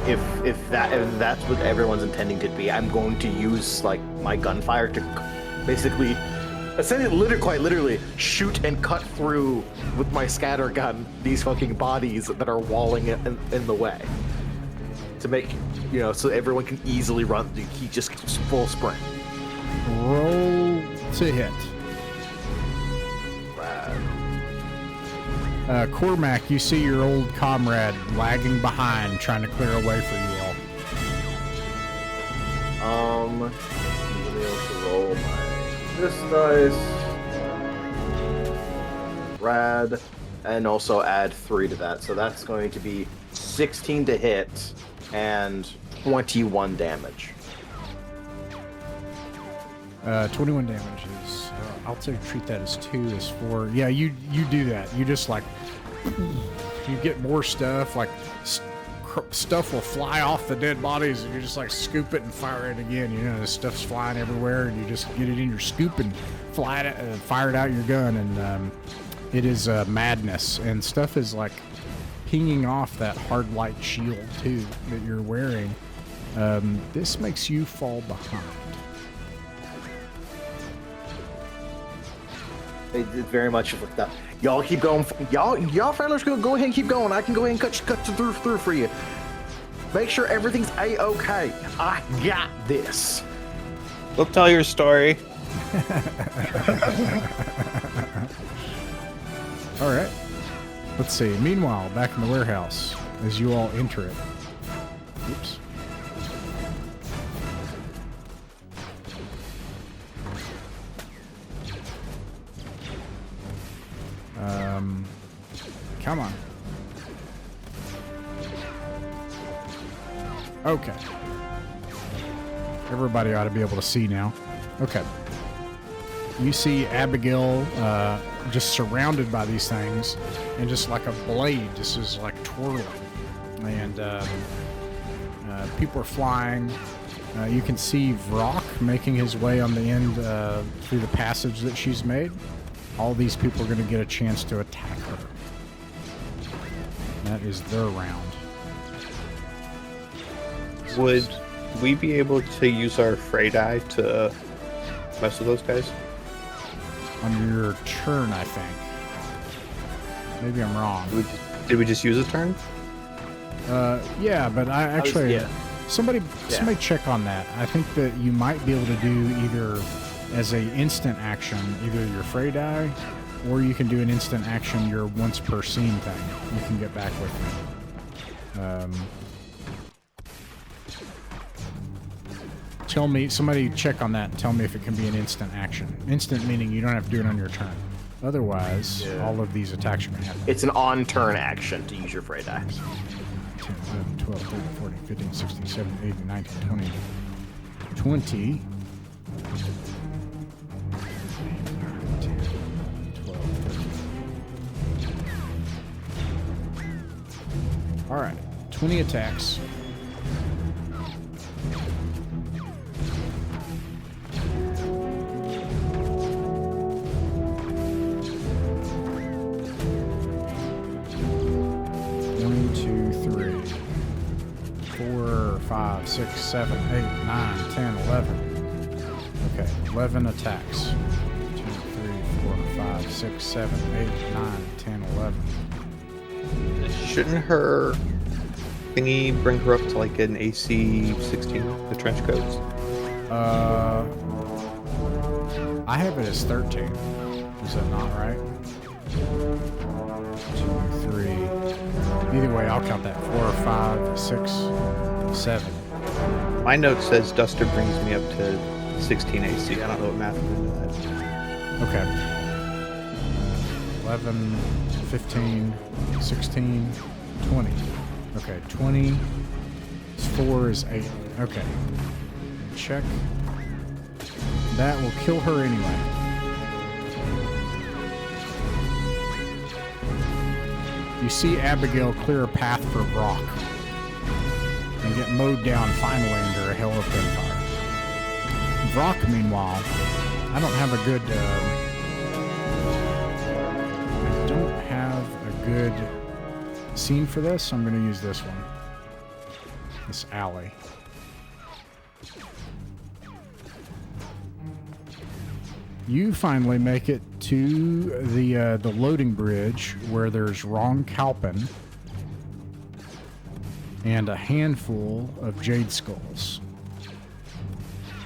If that's what everyone's intending to be, I'm going to use like my gunfire to basically, quite literally, shoot and cut through with my scatter gun these fucking bodies that are walling in the way, to make so everyone can easily run. He just full sprint. Roll to hit. Cormac, you see your old comrade lagging behind, trying to clear a way for you all. I'm gonna be able to roll this dice, rad, and also add 3 to that. So that's going to be 16 to hit and 21 damage. 21 damage is, I'll treat that as 2 as 4. Yeah, you do that. You just like, you get more stuff, like stuff will fly off the dead bodies and you just like scoop it and fire it again. The stuff's flying everywhere and you just get it in your scoop and fire it out your gun, and it is madness, and stuff is like pinging off that hard light shield too that you're wearing. This makes you fall behind. It's very much like that. Y'all keep going. Y'all fellas go ahead and keep going. I can go ahead and cut through for you. Make sure everything's a-okay. I got this. We'll tell your story. All right. Let's see. Meanwhile, back in the warehouse, as you all enter it. Oops. Come on. Okay. Everybody ought to be able to see now. Okay. You see Abigail just surrounded by these things, and just like a blade, just is like twirling. And people are flying. You can see Vrock making his way on the end through the passage that she's made. All these people are going to get a chance to attack her. That is their round. Would we be able to use our Frey die to mess with those guys? On your turn, I think. Maybe I'm wrong. Did we just use a turn? Yeah, but I actually... yeah. Somebody check on that. I think that you might be able to do either as a instant action, either your Frey die, or you can do an instant action your once per scene thing. You can get back with me. Tell me, somebody check on that and tell me if it can be an instant action. Instant meaning you don't have to do it on your turn. Otherwise, all of these attacks are going to happen. It's an on-turn action to use your Frey die. 10, 11, 12, 13, 14, 15, 16, 17, 18, 19, 20. 20. 10, 12, 13. All right. 20 attacks. Five, 6, 7, 8, 9, 10, 11. Okay, 11 attacks. 2, 3, 4, 5, 6, 7, 8, 9, 10, 11. Shouldn't her thingy bring her up to like an AC 16, the trench coats? I have it as 13. Is that not right? 2, 3. Either way, I'll count that. 4, 5, 6, 7. My note says Duster brings me up to 16 AC. I don't know what math is into that. Okay. 11, 15, 16, 20. Okay, 20. 4 is 8. Okay. Check. That will kill her anyway. You see Abigail clear a path for Brock and get mowed down finally under a hail of gunfire. Vrock, meanwhile, I don't have a good scene for this. I'm going to use this one. This alley. You finally make it to the loading bridge where there's Ron Kalpin and a handful of jade skulls.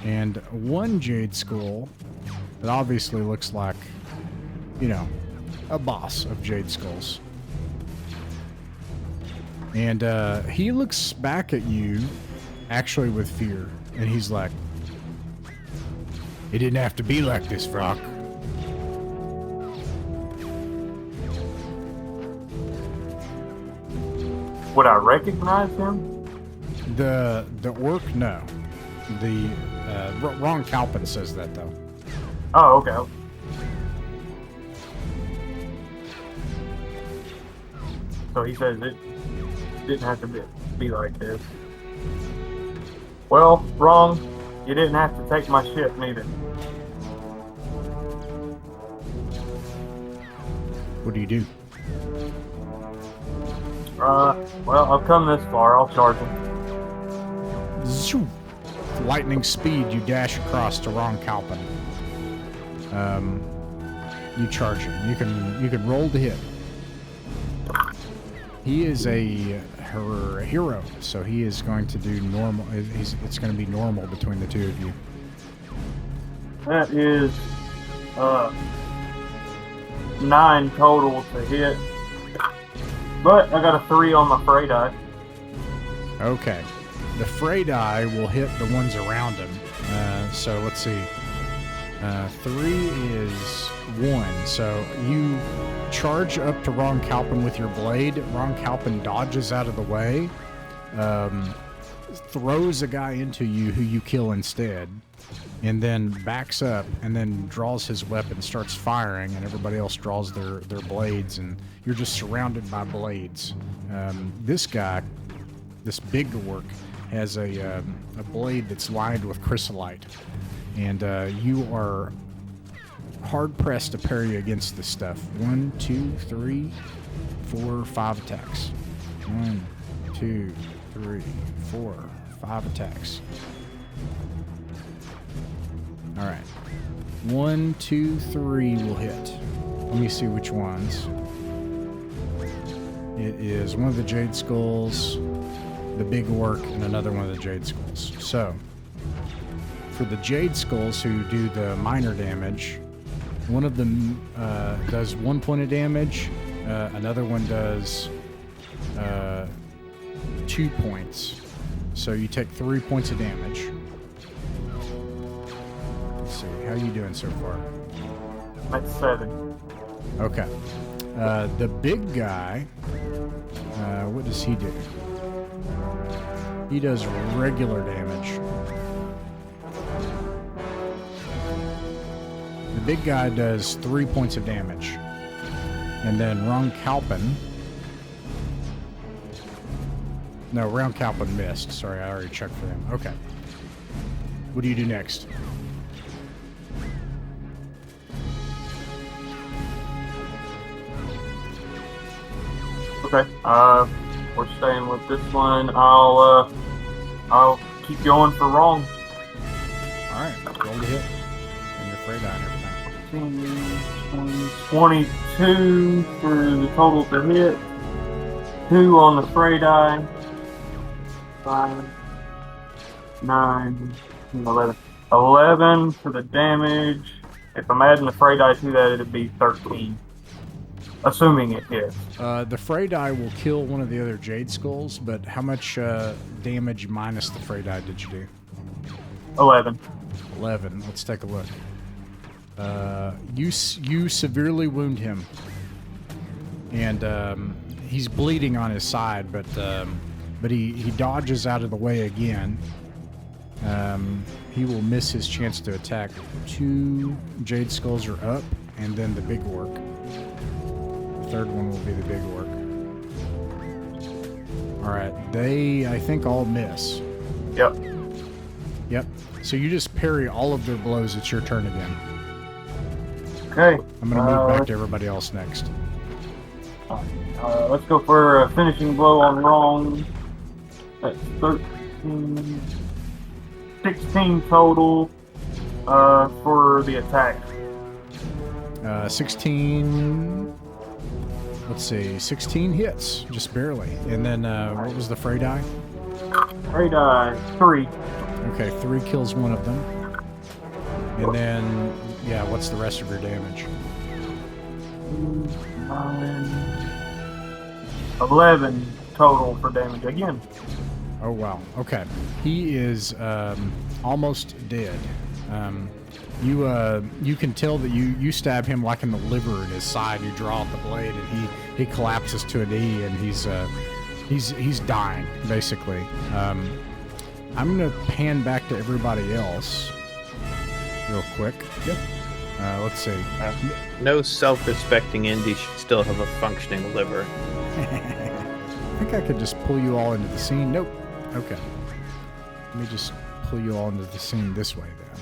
And one jade skull that obviously looks like, you know, a boss of jade skulls. And he looks back at you, actually with fear, and he's like, "It didn't have to be like this, Vrock." Would I recognize him? The orc, no. The Ron Kalpin says that though. Oh, okay. So he says it didn't have to be like this. Well, wrong. You didn't have to take my ship neither. What do you do? Well, I've come this far. I'll charge him. Zoom. With lightning speed, you dash across to Ron Kalpin. You charge him. You can roll to hit. He is her hero, so he is going to do normal. It's going to be normal between the two of you. That is 9 total to hit. But I got a 3 on my fray die. Okay. The fray die will hit the ones around him. So let's see. 3 is 1. So you charge up to Ron Kalpin with your blade. Ron Kalpin dodges out of the way, throws a guy into you who you kill instead, and then backs up and then draws his weapon, starts firing, and everybody else draws their blades, and you're just surrounded by blades. This guy, this big orc, has a blade that's lined with chrysolite, and you are hard-pressed to parry against this stuff. 1, 2, 3, 4, 5 attacks. 1, 2, 3, 4, 5 attacks. All right. 1, 2, 3 will hit. Let me see which ones. It is one of the Jade Skulls, the big orc, and another one of the Jade Skulls. So, for the Jade Skulls who do the minor damage, one of them does 1 point of damage, another one does 2 points. So you take 3 points of damage. Let's see, how are you doing so far? That's 7. Okay. The big guy, what does he do? He does regular damage. The big guy does 3 points of damage. And then Ron Kalpin. No, Ron Kalpin missed. Sorry, I already checked for him. Okay. What do you do next? Okay. We're staying with this one. I'll keep going for wrong. All right, roll the hit. And your fray die and everything. 22 for the total to hit. 2 on the fray die. 5, 9, 11. 11 for the damage. If I'm adding the fray die to that, it'd be 13. Assuming it hits. The fray die will kill one of the other Jade Skulls, but how much damage minus the fray die did you do? 11. 11. Let's take a look. You severely wound him, and he's bleeding on his side, but he dodges out of the way again. He will miss his chance to attack. 2 Jade Skulls are up, and then the big orc. The third one will be the big orc. All right, they I think all miss. Yep. Yep. So you just parry all of their blows. It's your turn again. Okay. I'm going to move back to everybody else next. Let's go for a finishing blow on wrong. That's 13, 16 total for the attack. 16. Let's see. 16 hits, just barely. And then what was the fray die? Fray die 3. Okay, 3 kills one of them. And then, yeah, what's the rest of your damage? 9, 11 total for damage again. Oh, wow. Okay. He is almost dead. You can tell that you stab him like in the liver in his side. You draw out the blade, and he collapses to a knee, and he's dying, basically. I'm going to pan back to everybody else real quick. Yep. Let's see. No self-respecting indie should still have a functioning liver. I think I could just pull you all into the scene. Nope. Okay. Let me just pull you all into the scene this way then.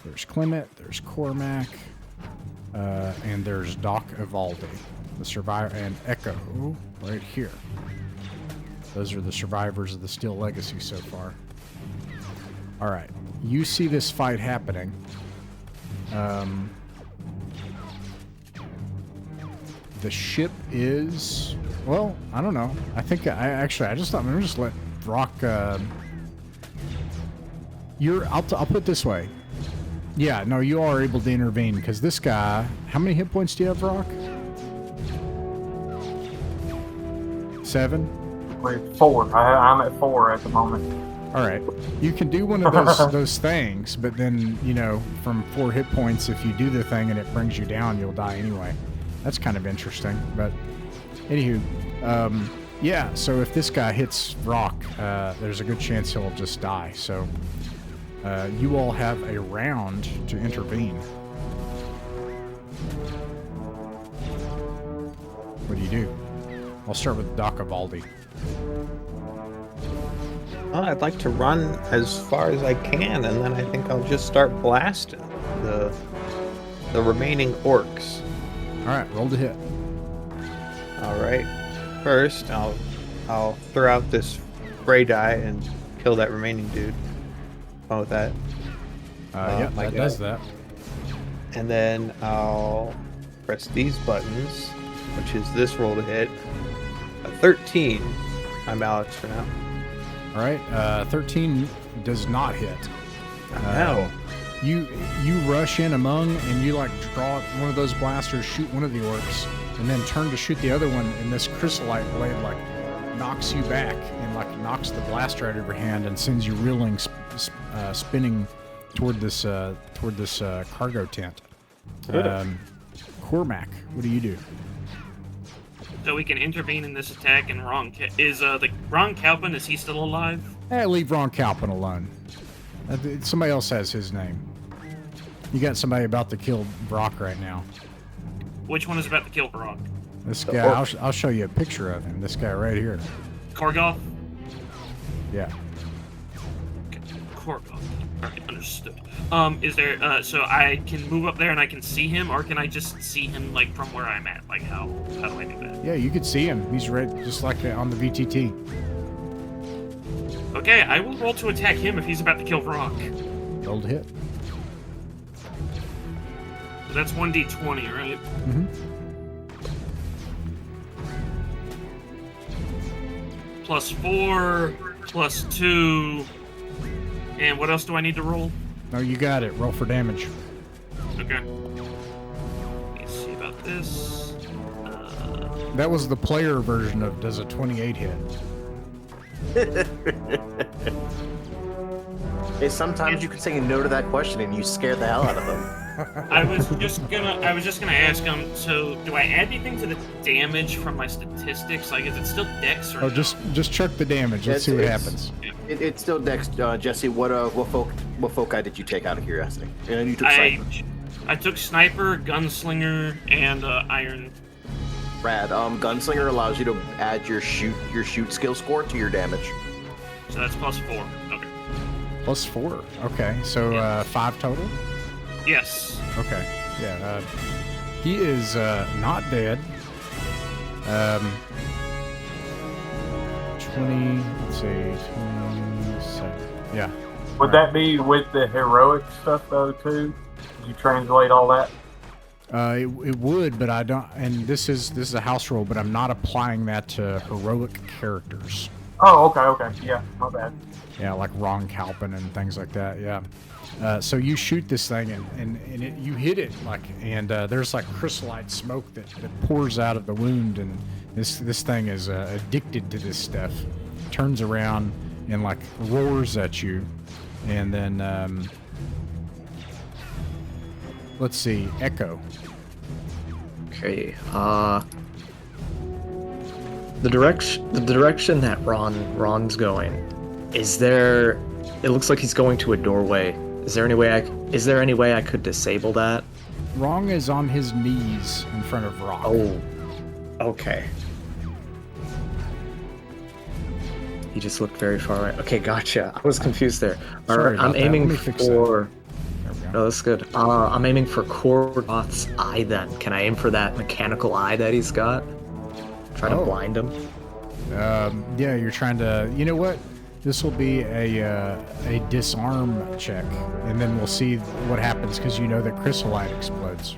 There's Clement, there's Cormac, and there's Doc Evaldi, the survivor, and Echo right here. Those are the survivors of the Steel Legacy so far. All right. You see this fight happening. The ship is, well, I don't know. I think I just thought, let me just let Brock, I'll put it this way. Yeah, no, you are able to intervene because this guy, how many hit points do you have, Brock? 7? We're 4. I'm at 4 at the moment. All right, you can do one of those things, but then, you know, from 4 hit points, if you do the thing and it brings you down, you'll die anyway. That's kind of interesting, but anywho, yeah, so if this guy hits Rock, there's a good chance he'll just die. So you all have a round to intervene. What do you do? I'll start with Doc Avaldi. Well, I'd like to run as far as I can, and then I think I'll just start blasting the remaining orcs. All right, roll to hit. All right. First, I'll throw out this spray die and kill that remaining dude. Fun with that. Yeah, that does that. And then I'll press these buttons, which is this roll to hit. A 13. I'm Alex for now. All right, 13 does not hit. No. You rush in among and you like draw one of those blasters, shoot one of the orcs, and then turn to shoot the other one, and this chrysolite blade like knocks you back and like knocks the blaster out of your hand and sends you reeling, spinning toward this cargo tent. Cormac, what do you do? So we can intervene in this attack, and Ron Kalpin, is he still alive? Leave Ron Kalpin alone. Somebody else has his name. You got somebody about to kill Brock right now. Which one is about to kill Brock? This guy, I'll show you a picture of him. This guy right here. Korgoth? Yeah. Okay. Korgoth. Alright, understood. Is there, so I can move up there and I can see him, or can I just see him, like, from where I'm at? Like, how do I do that? Yeah, you could see him. He's right, just like on the VTT. Okay, I will roll to attack him if he's about to kill Brock. Roll to hit. So that's 1d20, right? Mm-hmm. +4, +2, and what else do I need to roll? No, you got it. Roll for damage. Okay. Let's see about this. That was the player version of does a 28 hit. Hey, sometimes you can say no to that question and you scare the hell out of them. I was just gonna ask him. So, do I add anything to the damage from my statistics? Like, is it still Dex or? Oh, no? just check the damage. Let's see what happens. It's still Dex, Jesse. What foci did you take out of curiosity? And you took sniper. I took sniper, gunslinger, and iron. Rad. Gunslinger allows you to add your shoot skill score to your damage. So that's +4. Okay. +4. Okay, so Yeah. 5 total. Yes. Okay. Yeah. He is not dead. 20. Let's see. 27. Yeah. Would that be with the heroic stuff though too? Did you translate all that? It would, but I don't. And this is a house rule, but I'm not applying that to heroic characters. Oh, okay. Yeah, my bad. Yeah, like Ron Kalpin and things like that. Yeah. So you shoot this thing and you hit it and there's like chrysolite smoke that pours out of the wound, and this thing is addicted to this stuff. Turns around and like roars at you, and then let's see, Echo. Okay. The direction that Ron's going, is there? It looks like he's going to a doorway. Is there any way I could disable that? Wrong is on his knees in front of Rock. Oh, okay. He just looked very far away. Okay, gotcha. I was confused there. All Sorry right, I'm about that. aiming Let me fix for. There we go. No, that's good. I'm aiming for Korgoth's eye. Then can I aim for that mechanical eye that he's got? Try to blind him. Yeah, you're trying to. You know what? This will be a disarm check, and then we'll see what happens because you know that chrysolite explodes.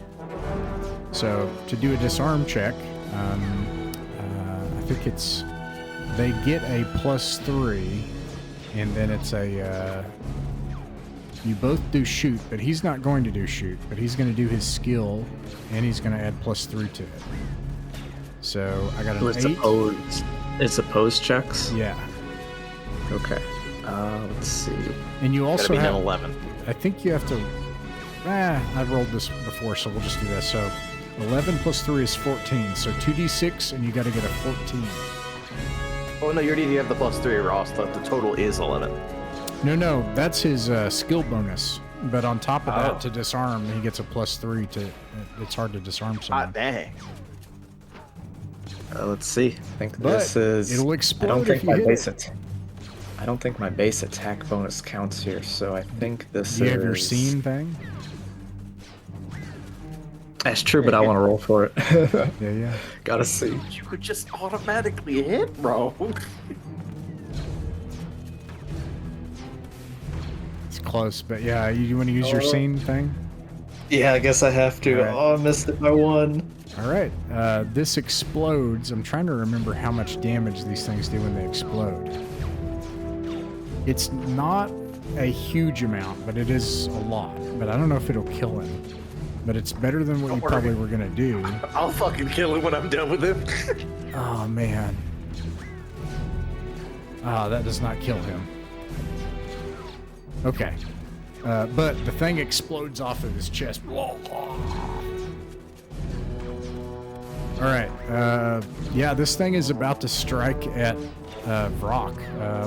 So to do a disarm check, I think it's they get a +3, and then it's a you both do shoot, but he's not going to do shoot, but he's going to do his skill, and he's going to add +3 to it. So I got an 8. It's opposed checks. Yeah. Okay. Let's see. And you also have an 11. I think you have to. I've rolled this before, so we'll just do this. So 11 + 3 is 14. So 2d6, and you got to get a 14. Oh no, you already have the +3, Ross. The total is 11. No, that's his skill bonus. But on top of that, to disarm, he gets a +3 to. It's hard to disarm someone. Dang. Let's see. I think But this is. it'll explode I don't if think you my hit base it. I don't think my base attack bonus counts here, so I think this Do you is. have your scene thing? That's true, but I want to roll for it. Yeah. Gotta see. You could just automatically hit, bro. It's close, but yeah, you want to use your scene thing? Yeah, I guess I have to. All right. Oh, I missed it by 1. All right, this explodes. I'm trying to remember how much damage these things do when they explode. It's not a huge amount, but it is a lot. But I don't know if it'll kill him. But it's better than what you probably were gonna do. I'll fucking kill him when I'm done with him. Oh man. Oh, that does not kill him. Okay. But the thing explodes off of his chest. All right. Yeah, this thing is about to strike at Vrock.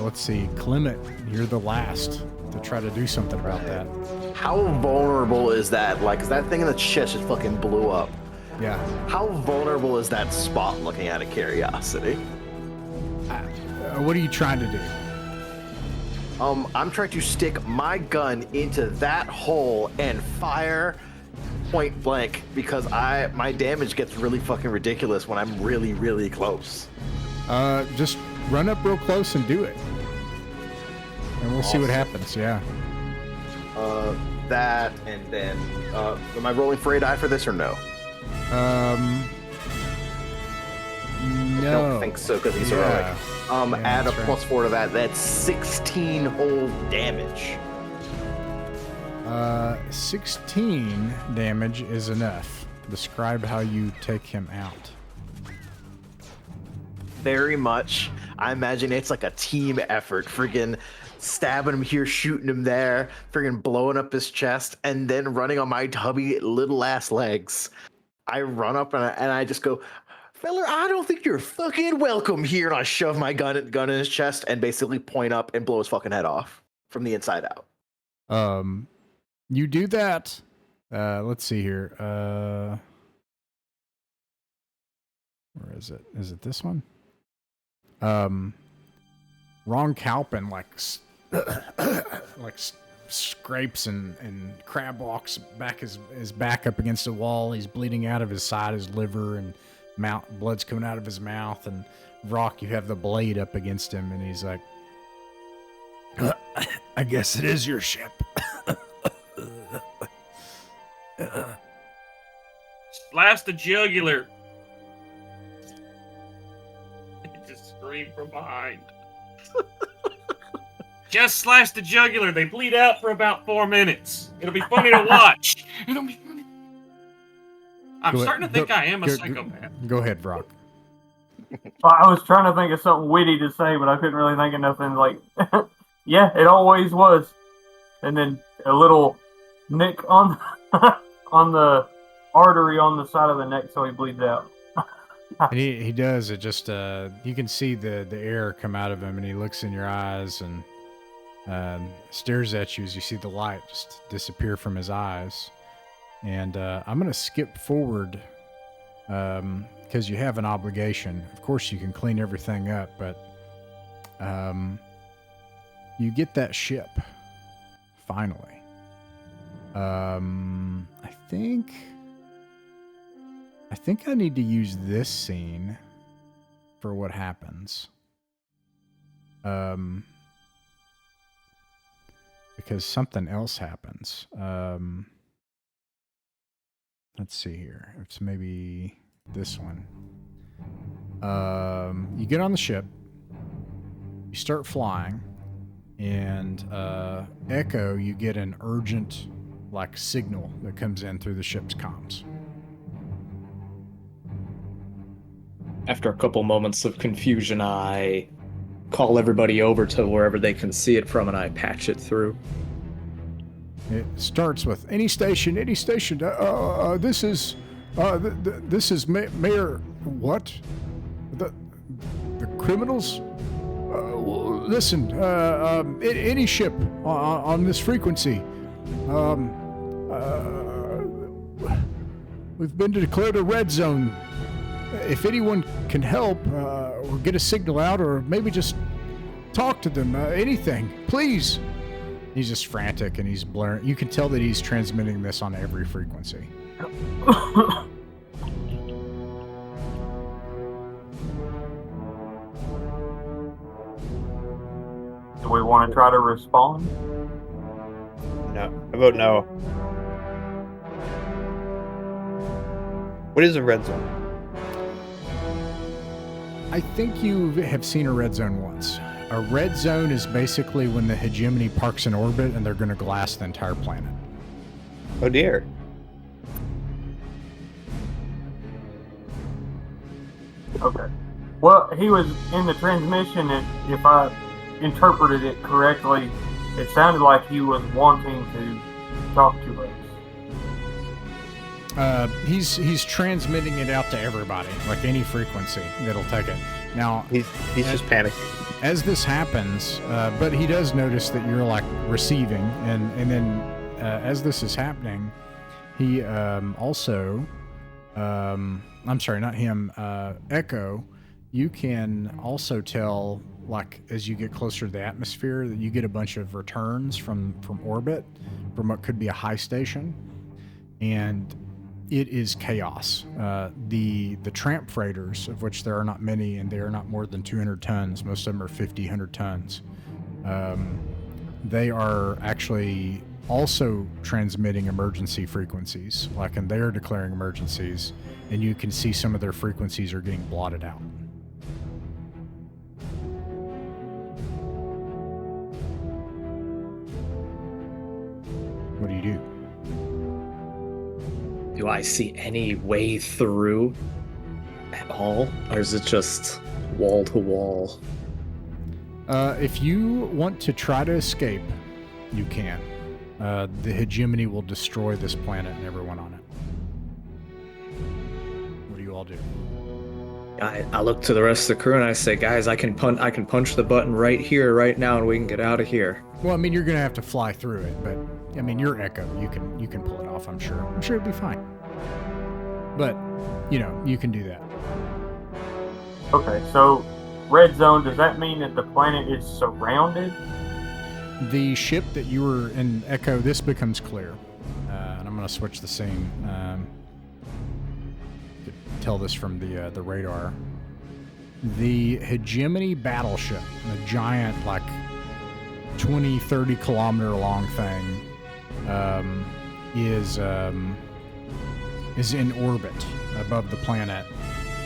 Let's see. Clement, you're the last to try to do something about that. How vulnerable is that? Like, 'cause that thing in the chest just fucking blew up. Yeah. How vulnerable is that spot, looking out of curiosity? What are you trying to do? I'm trying to stick my gun into that hole and fire point blank because my damage gets really fucking ridiculous when I'm really, really close. Just run up real close and do it. And we'll see what happens, yeah. That, and then, am I rolling for a die for this or no? No. I don't think so, because he's heroic. Add a that's right. +4 to that. That's 16 whole damage. 16 damage is enough. Describe how you take him out. Very much. I imagine it's like a team effort. Friggin' stabbing him here, shooting him there, friggin' blowing up his chest, and then running on my tubby little ass legs. I run up and I just go, "Feller, I don't think you're fucking welcome here." And I shove my gun in his chest and basically point up and blow his fucking head off from the inside out. You do that. Let's see here. Where is it? Is it this one? Ron Kalpin scrapes and crab walks back his back up against the wall. He's bleeding out of his side, his liver, and blood's coming out of his mouth. And Rock, you have the blade up against him, and he's like, "I guess it is your ship." Slice the jugular. Just scream from behind. Just slice the jugular. They bleed out for about 4 minutes. It'll be funny to watch. It'll be funny. I'm starting to think I am a psychopath. Go ahead, Brock. Well, I was trying to think of something witty to say, but I couldn't really think of nothing. Like, yeah, it always was. And then a little nick on on the artery on the side of the neck, so he bleeds out. And he does. It just you can see the air come out of him, and he looks in your eyes and stares at you as you see the light just disappear from his eyes. And I'm gonna skip forward because you have an obligation. Of course, you can clean everything up, but you get that ship finally. I think I need to use this scene for what happens. Because something else happens. Let's see here. It's maybe this one. You get on the ship. You start flying, and Echo, you get an urgent signal that comes in through the ship's comms. After a couple moments of confusion, I call everybody over to wherever they can see it from, and I patch it through. It starts with any station. This is Mayor. What? The criminals? Listen. Any ship on this frequency. We've been declared a red zone. If anyone can help, or get a signal out, or maybe just talk to them, anything, please. He's just frantic and he's blaring. You can tell that he's transmitting this on every frequency. Do we want to try to respond? No. I vote no. What is a red zone? I think you have seen a red zone once. A red zone is basically when the hegemony parks in orbit and they're going to glass the entire planet. Oh dear. Okay. Well, he was in the transmission, and if I interpreted it correctly, it sounded like he was wanting to talk to us. He's transmitting it out to everybody, like any frequency that'll take it. Now He's just panicking. As this happens, but he does notice that you're receiving, and then as this is happening, he also, I'm sorry, not him, Echo, you can also tell, as you get closer to the atmosphere, that you get a bunch of returns from orbit, from what could be a high station, and it is chaos. The tramp freighters, of which there are not many, and they are not more than 200 tons. Most of them are 50, 100 tons. They are actually also transmitting emergency frequencies, and they are declaring emergencies, and you can see some of their frequencies are getting blotted out. What do you do? Do I see any way through at all? Or is it just wall to wall? If you want to try to escape, you can. The hegemony will destroy this planet and everyone on it. What do you all do? I look to the rest of the crew and I say, guys, I can punch the button right here, right now, and we can get out of here. Well, you're gonna have to fly through it, but you're Echo. You can pull it off. I'm sure it'll be fine. But you can do that. Okay, so red zone, does that mean that the planet is surrounded? The ship that you were in, Echo, this becomes clear, and I'm gonna switch the scene. To tell this from the radar. The hegemony battleship, a giant 20, 30-kilometer long thing, is in orbit above the planet,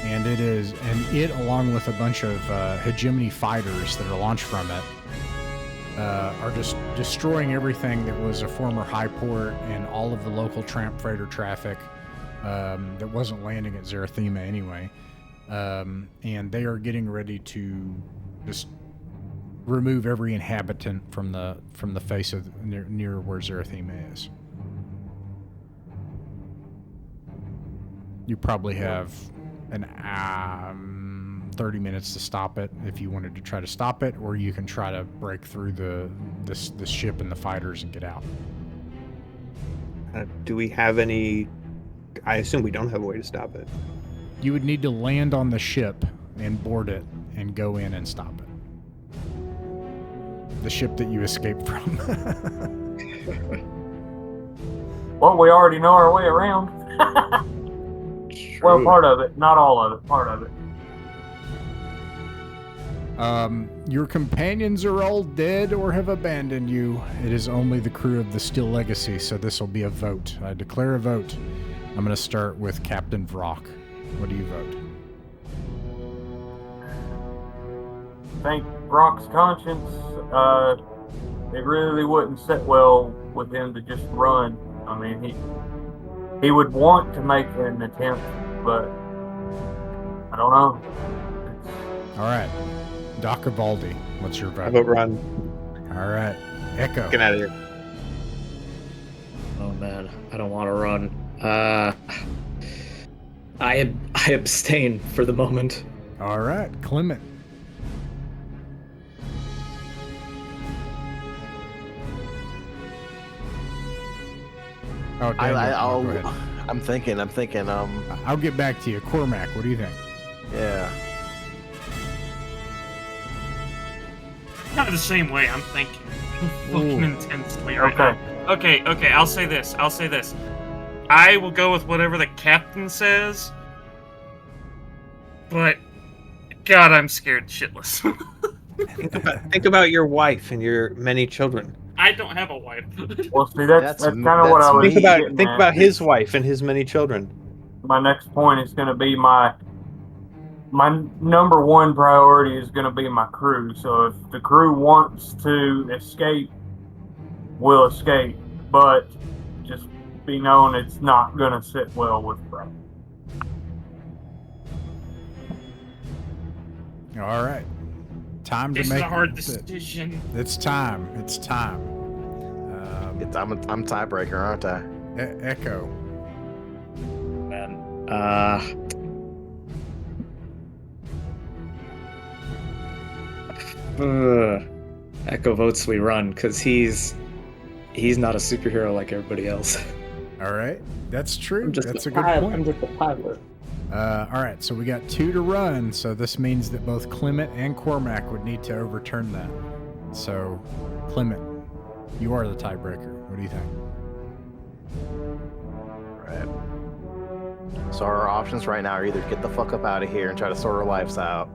and it along with a bunch of hegemony fighters that are launched from it are just destroying everything that was a former high port and all of the local tramp freighter traffic that wasn't landing at Zarathema anyway, and they are getting ready to just remove every inhabitant from the face of near where Zarathema is. You probably have 30 minutes to stop it if you wanted to try to stop it, or you can try to break through the ship and the fighters and get out. Do we have any? I assume we don't have a way to stop it. You would need to land on the ship and board it and go in and stop it. The ship that you escaped from. Well, we already know our way around. Well, part of it, not all of it, part of it. Your companions are all dead or have abandoned you. It is only the crew of the Steel Legacy, so this will be a vote. I declare a vote. I'm going to start with Captain Vrock. What do you vote? think Brock's conscience, it really wouldn't sit well with him to just run. I mean, he would want to make an attempt, but I don't know. All right. Doc Valdi, what's your vote? How about run? All right. Echo. Get out of here. Oh man, I don't want to run. I abstain for the moment. All right. Clement. Oh, Daniel. Go ahead. I'm thinking. I'll get back to you. Cormac, what do you think? Yeah. Kind of the same way. I'm thinking fucking intensely right Okay. now. Okay. I'll say this. I will go with whatever the captain says. But God, I'm scared shitless. Think about your wife and your many children. I don't have a wife. Well, see, that's kind of what I was Think getting about at. his wife and his many children. My next point is going to be my number one priority is going to be my crew. So if the crew wants to escape, we'll escape. But just be known it's not going to sit well with Brad. All right. Time to This make is a hard decision. It's time. I'm tiebreaker, aren't I? Echo. Man. Echo votes we run because he's not a superhero like everybody else. All right. That's true. I'm just That's a a good pilot. point. I'm just a pilot. All right. So we got 2 to run. So this means that both Clement and Cormac would need to overturn that. So, Clement, you are the tiebreaker. What do you think? Right. So our options right now are either get the fuck up out of here and try to sort our lives out,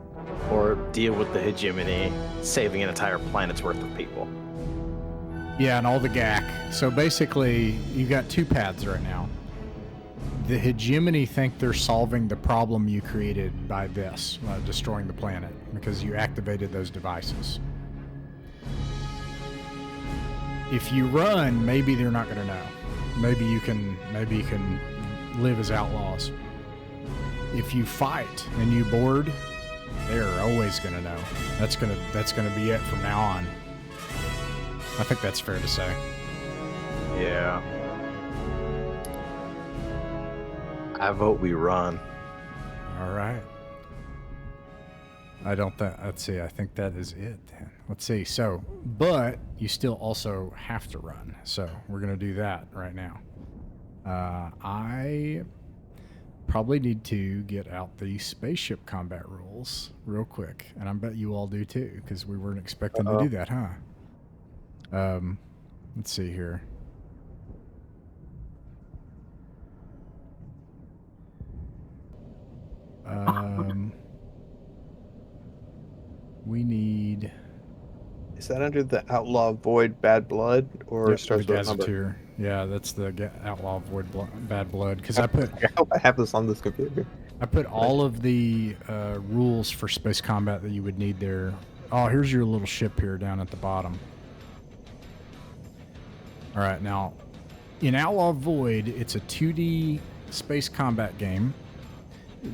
or deal with the hegemony, saving an entire planet's worth of people. Yeah, and all the GAC. So basically, you got 2 paths right now. The hegemony think they're solving the problem you created by this, destroying the planet, because you activated those devices. If you run, maybe they're not going to know. Maybe you can live as outlaws. If you fight and you board, they're always going to know. That's going to be it from now on. I think that's fair to say. Yeah. I vote we run. All right. Let's see, I think that is it then. Let's see. So, but you still also have to run. So we're going to do that right now. I probably need to get out the spaceship combat rules real quick. And I bet you all do too, because we weren't expecting to do that, huh? Let's see here. We need... Is that under the Outlaw Void Bad Blood, or Yep, starts the with a number? Gazetteer. Yeah, that's the Outlaw Void Bad Blood. Because I hope I have this on this computer. I put all of the rules for space combat that you would need there. Oh, here's your little ship here down at the bottom. All right, now, in Outlaw Void, it's a 2D space combat game.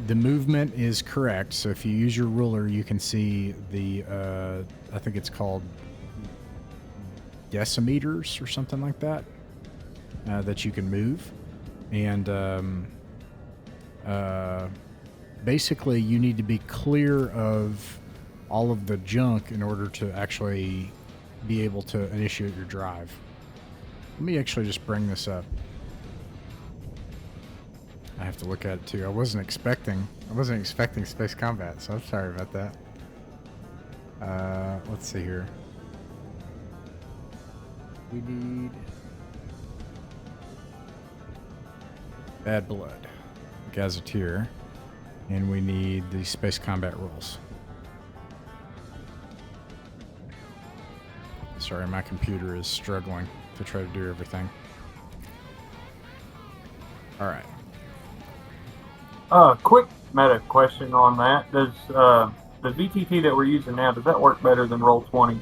The movement is correct, so if you use your ruler, you can see the, I think it's called decimeters or something like that, that you can move. And basically, you need to be clear of all of the junk in order to actually be able to initiate your drive. Let me actually just bring this up. I have to look at it too. I wasn't expecting space combat, so I'm sorry about that. Let's see here. We need Bad Blood, Gazetteer, and we need the space combat rules. Sorry, my computer is struggling to try to do everything. All right. Quick meta question on that. the VTT that we're using now, does that work better than Roll20?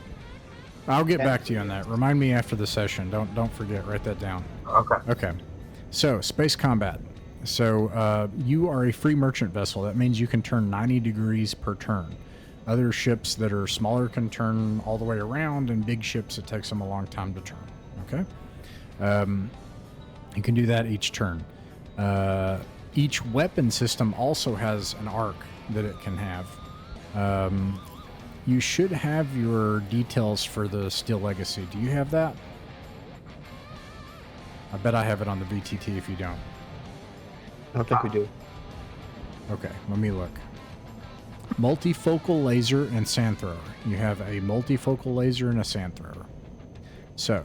I'll get back to you on that. Remind me after the session. Don't forget. Write that down. Okay. Okay. So, space combat. So, you are a free merchant vessel. That means you can turn 90 degrees per turn. Other ships that are smaller can turn all the way around, and big ships, it takes them a long time to turn. Okay? You can do that each turn. Each weapon system also has an arc that it can have. You should have your details for the Steel Legacy. Do you have that? I bet I have it on the VTT if you don't. I don't think we do. Okay, let me look. Multifocal laser and sand thrower. You have a multifocal laser and a sand thrower. So,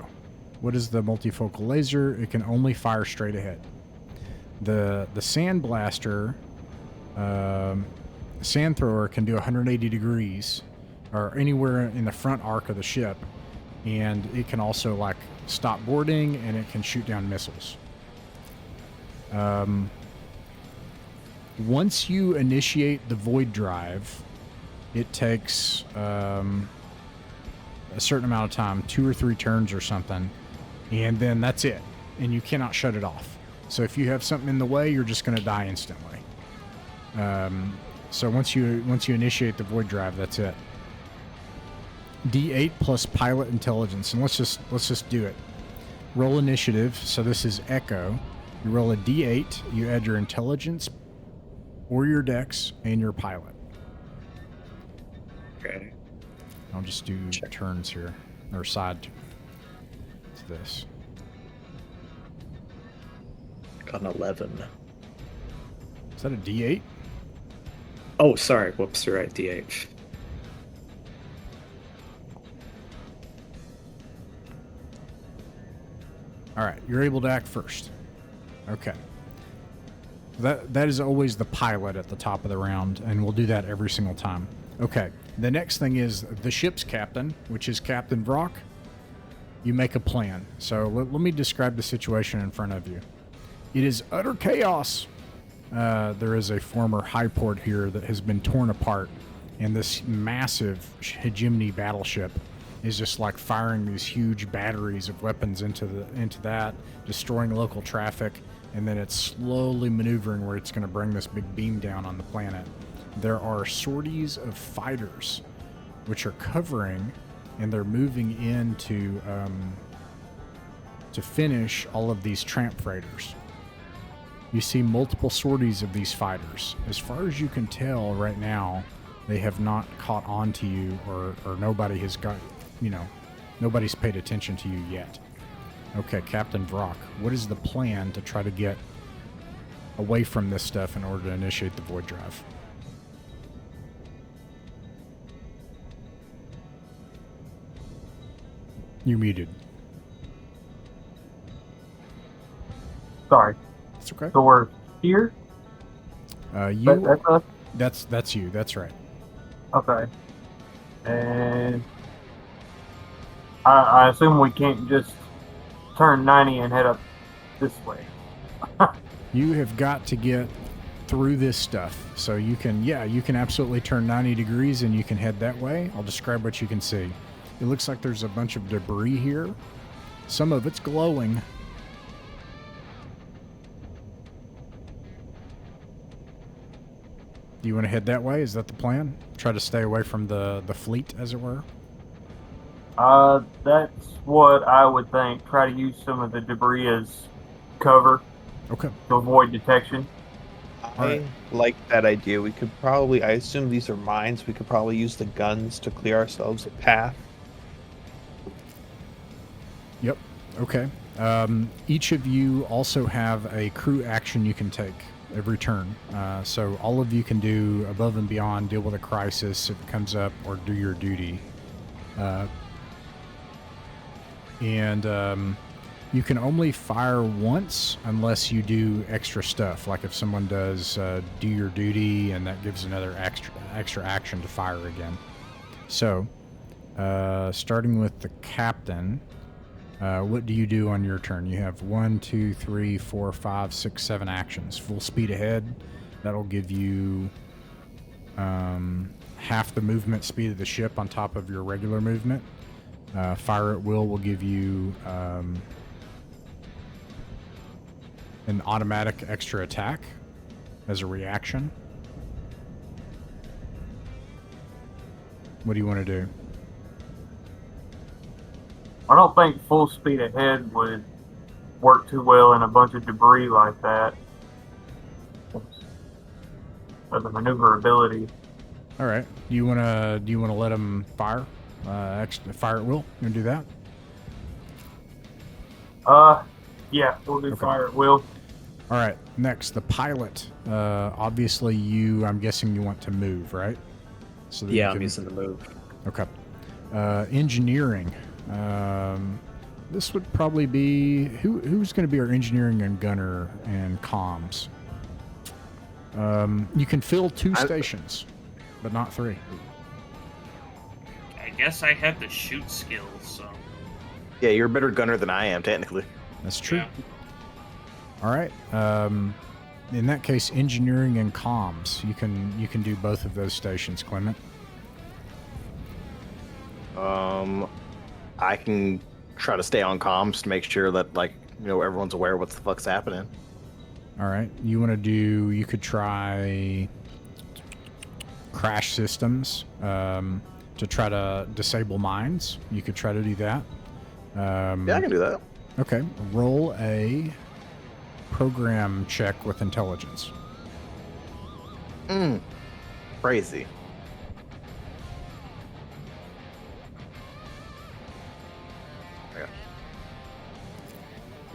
what is the multifocal laser? It can only fire straight ahead. The sand blaster, sand thrower can do 180 degrees, or anywhere in the front arc of the ship, and it can also like stop boarding, and it can shoot down missiles. Once you initiate the void drive, it takes a certain amount of time, 2 or 3 turns or something, and then that's it, and you cannot shut it off. So if you have something in the way, you're just going to die instantly. So once you initiate the void drive, that's it. D8 plus pilot intelligence, and let's just do it. Roll initiative. So this is Echo. You roll a D8. You add your intelligence, or your dex, and your pilot. Okay. I'll just do turns here, or side to this. Got an 11. Is that a D8? Oh, sorry. Whoops, you're right. D8. All right, you're able to act first. Okay. That is always the pilot at the top of the round, and we'll do that every single time. Okay, the next thing is the ship's captain, which is Captain Vrock. You make a plan. So let me describe the situation in front of you. It is utter chaos. There is a former high port here that has been torn apart, and this massive hegemony battleship is just like firing these huge batteries of weapons into that, destroying local traffic, and then it's slowly maneuvering where it's going to bring this big beam down on the planet. There are sorties of fighters which are covering, and they're moving in to finish all of these tramp freighters. You see multiple sorties of these fighters. As far as you can tell right now, they have not caught on to you, or nobody has got, nobody's paid attention to you yet. Okay, Captain Vrock, what is the plan to try to get away from this stuff in order to initiate the void drive? You're muted. Sorry. That's okay. So we're here? You. That's us? That's you. That's right. Okay. And I assume we can't just turn 90 and head up this way. You have got to get through this stuff. So you can absolutely turn 90 degrees and you can head that way. I'll describe what you can see. It looks like there's a bunch of debris here. Some of it's glowing. Do you want to head that way? Is that the plan? Try to stay away from the fleet, as it were? That's what I would think. Try to use some of the debris as cover. Okay. To avoid detection. I like that idea. We could probably, I assume these are mines, we could probably use the guns to clear ourselves a path. Yep. Okay. Each of you also have a crew action you can take every turn. So all of you can do above and beyond, deal with a crisis if it comes up, or do your duty. And you can only fire once unless you do extra stuff. Like if someone does do your duty, and that gives another extra action to fire again. So, starting with the captain, what do you do on your turn? You have 1, 2, 3, 4, 5, 6, 7 actions. Full speed ahead. That'll give you half the movement speed of the ship on top of your regular movement. Fire at will give you an automatic extra attack as a reaction. What do you want to do? I don't think full speed ahead would work too well in a bunch of debris like that. Of the maneuverability. All right. Do you want to let him fire? Fire at will. You want to do that? Yeah, we'll do Okay. fire at will. All right. Next, the pilot. Obviously, I'm guessing you want to move, right? So that you Yeah, I'm can- using the move. Okay. Engineering. This would probably be who's going to be our engineering and gunner and comms. You can fill 2 stations, but not 3. I guess I have the shoot skills, so. Yeah, you're a better gunner than I am, technically. That's true. Yeah. All right. In that case, engineering and comms. You can do both of those stations, Clement. I can try to stay on comms to make sure that, like, everyone's aware of what the fuck's happening. All right. You could try crash systems to try to disable mines. You could try to do that. Yeah, I can do that. Okay. Roll a program check with intelligence. Crazy.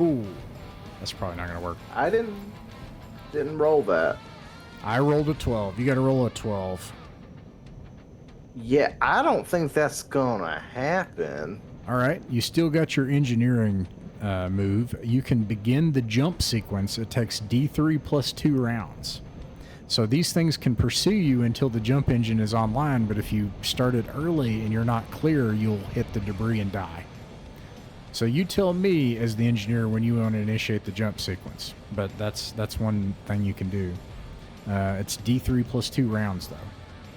Ooh. That's probably not going to work. I didn't roll that. I rolled a 12. You got to roll a 12. Yeah, I don't think that's gonna happen. All right. You still got your engineering move. You can begin the jump sequence. It takes D3 plus 2 rounds. So these things can pursue you until the jump engine is online, but if you start it early and you're not clear, you'll hit the debris and die. So you tell me as the engineer when you want to initiate the jump sequence, but that's one thing you can do. It's D3 plus 2 rounds though,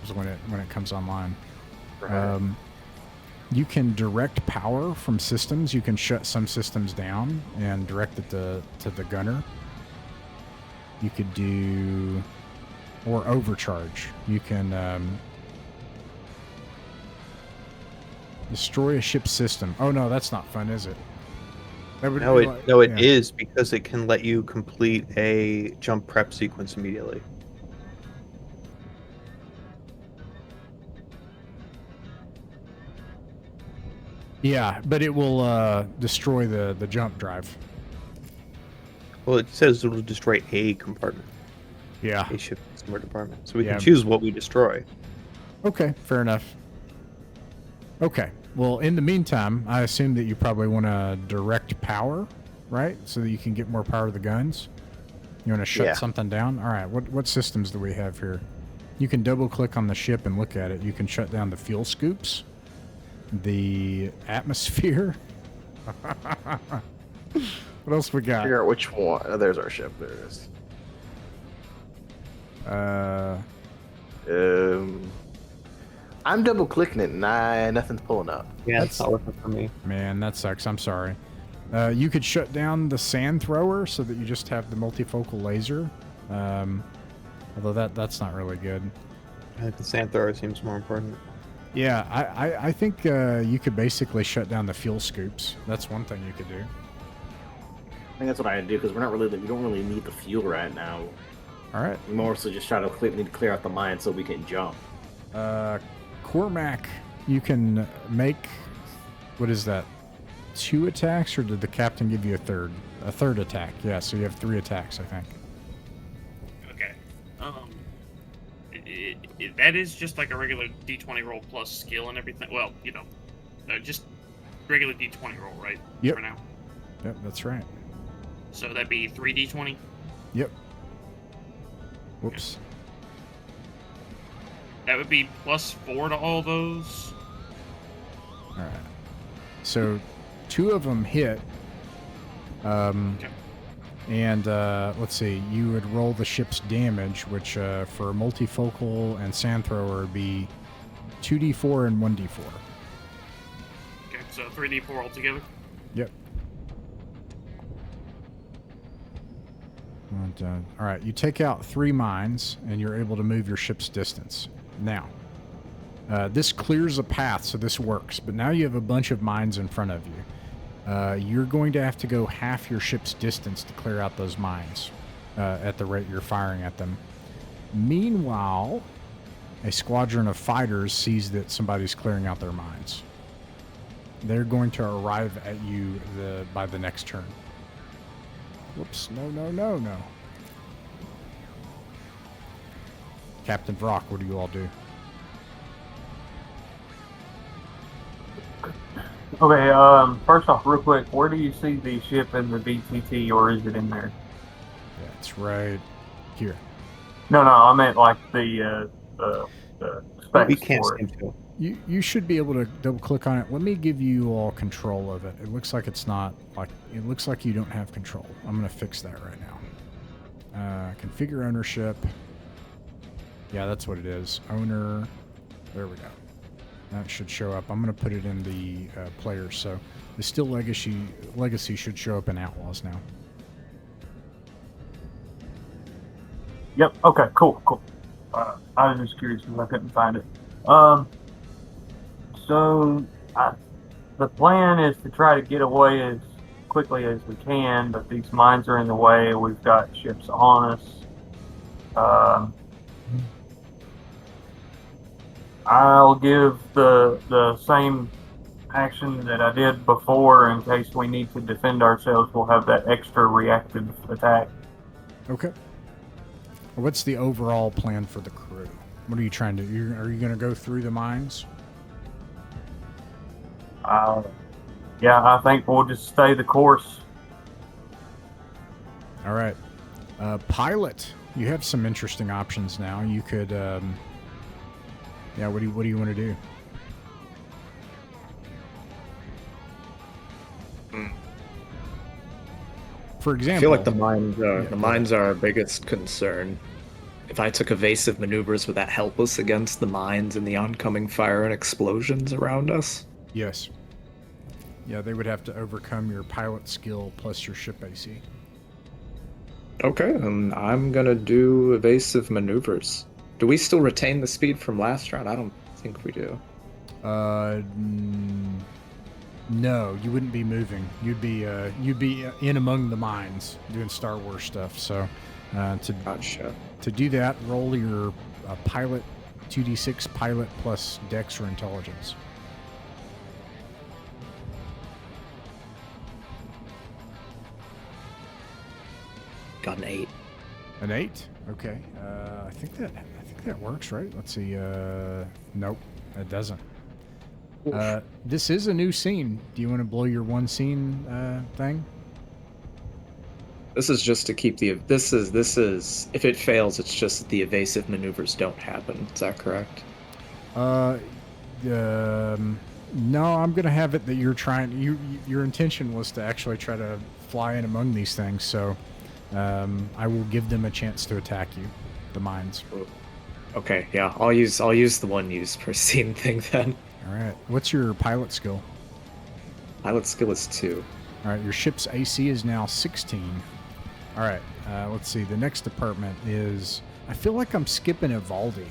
is when it comes online. Right. You can direct power from systems. You can shut some systems down and direct it to the gunner. You could do, or overcharge. You can destroy a ship's system. Oh no, that's not fun, is it? That would No, be it like- no, it yeah. is because it can let you complete a jump prep sequence immediately. Yeah, but it will destroy the jump drive. Well, it says it'll destroy a compartment, Yeah. a ship customer department. So we Yeah. can choose what we destroy. Okay, fair enough. Okay. Well, in the meantime, I assume that you probably want to direct power, right? So that you can get more power to the guns. You want to shut Yeah. something down? All right. What systems do we have here? You can double click on the ship and look at it. You can shut down the fuel scoops, the atmosphere. What else we got? Figure out which one. Oh, there's our ship. There it is. I'm double clicking it and nothing's pulling up. Yeah, it's not working for me. Man, that sucks. I'm sorry. You could shut down the sand thrower so that you just have the multifocal laser. Although that's not really good. I think the sand thrower seems more important. Yeah, I think you could basically shut down the fuel scoops. That's one thing you could do. I think that's what I do because we don't really need the fuel right now. All right. We more so just need to clear out the mine so we can jump. Cormac, you can make, what is that? 2 attacks, or did the captain give you a third? A third attack. Yeah, so you have 3 attacks, I think. Okay. That is just like a regular D20 roll plus skill and everything. Well, just regular D20 roll, right? Yep. For now. Yep, that's right. So that'd be 3D20. Yep. Whoops. That would be +4 to all those. All right. So 2 of them hit. Okay. And let's see, you would roll the ship's damage, which for multifocal and sand thrower would be 2d4 and 1d4. Okay, so 3d4 altogether. Yep. And, all right, you take out 3 mines, and you're able to move your ship's distance. Now, this clears a path, so this works. But now you have a bunch of mines in front of you. You're going to have to go half your ship's distance to clear out those mines at the rate you're firing at them. Meanwhile, a squadron of fighters sees that somebody's clearing out their mines. They're going to arrive at you by the next turn. Whoops, no. Captain Vrock, what do you all do? Okay, first off, real quick, where do you see the ship in the BTT, or is it in there? Yeah, it's right here. No, I meant like the specs We can't for seem it. to. You should be able to double click on it. Let me give you all control of it. It looks like it's not it looks like you don't have control. I'm going to fix that right now. Configure ownership. Yeah, that's what it is. Owner. There we go. That should show up. I'm going to put it in the players. So the Still Legacy should show up in Outlaws now. Yep. Okay. Cool. I was just curious because I couldn't find it. So the plan is to try to get away as quickly as we can, but these mines are in the way. We've got ships on us. I'll give the same action that I did before in case we need to defend ourselves. We'll have that extra reactive attack. Okay. What's the overall plan for the crew? What are you trying to do? Are you going to go through the mines? Yeah, I think we'll just stay the course. All right. Pilot, you have some interesting options now. You could, what do you want to do? For example, I feel like the mines are our biggest concern. If I took evasive maneuvers, would that help us against the mines and the oncoming fire and explosions around us? Yes. Yeah, they would have to overcome your pilot skill plus your ship AC. Okay, then I'm gonna do evasive maneuvers. Do we still retain the speed from last round? I don't think we do. No, you wouldn't be moving. You'd be in among the mines doing Star Wars stuff. So, Gotcha. to do that, roll your pilot 2d6 pilot plus Dex or Intelligence. Got an 8. An 8? Okay. I think that works, right? Let's see. Nope, it doesn't. This is a new scene. Do you want to blow your one scene thing? This is just to keep the. This is. If it fails, it's just that the evasive maneuvers don't happen. Is that correct? No, I'm gonna have it that you're trying. Your intention was to actually try to fly in among these things. So, I will give them a chance to attack you, the mines. Okay, yeah, I'll use the one used per scene thing then. All right. What's your pilot skill? Pilot skill is 2. All right. Your ship's AC is now 16. All right. Let's see. The next department is. I feel like I'm skipping Evaldi.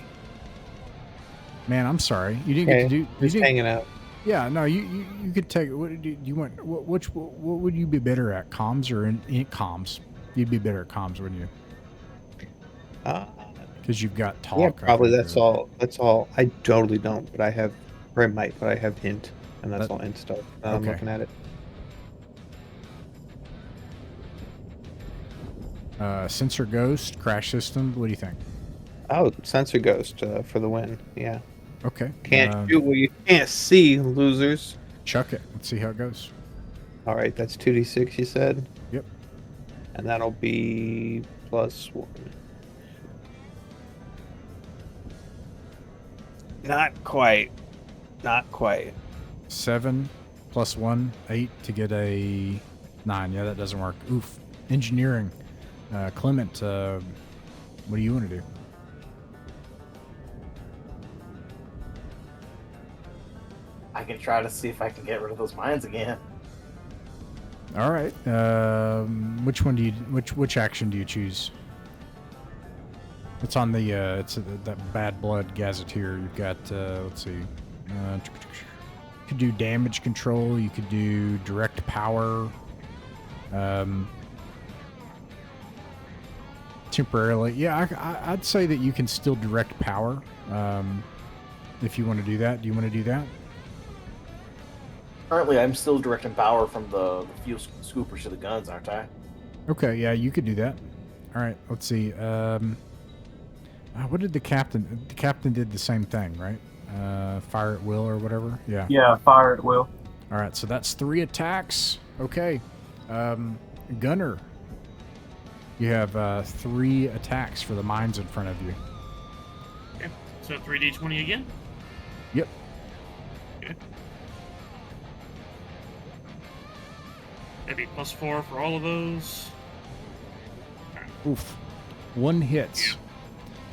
Man, I'm sorry. You didn't get to do. Just hanging out. Yeah. No. You could take. What do you want? What would you be better at? Comms or in comms? You'd be better at comms, wouldn't you? Because you've got talk. Yeah, probably. That's all. I totally don't, but I have. Or I might, but I have hint, and that's all int stuff. I'm looking at it. Sensor Ghost, Crash System. What do you think? Oh, Sensor Ghost for the win. Yeah. Okay. Can't shoot what you can't see, losers. Chuck it. Let's see how it goes. All right, that's 2d6, you said? Yep. And that'll be +1. Not quite. 7 + 1, 8 to get a 9. Yeah, that doesn't work. Oof. Engineering. Clement, what do you want to do? I can try to see if I can get rid of those mines again. All right. Which one do you? Which action do you choose? It's on the. It's that bad blood gazetteer. You've got. Let's see. You could do damage control. You could do direct power. Temporarily, yeah. I'd say that you can still direct power. If you want to do that, do you want to do that? Currently, I'm still directing power from the fuel scoopers to the guns, aren't I? Okay, yeah, you could do that. All right, let's see. What did the captain? The captain did the same thing, right? Fire at will or whatever. Yeah. Yeah, fire at will. All right, so that's 3 attacks. Okay. Gunner, you have 3 attacks for the mines in front of you. Okay. So 3d20 again? Yep. Okay. That'd be +4 for all of those. Oof. 1 hits.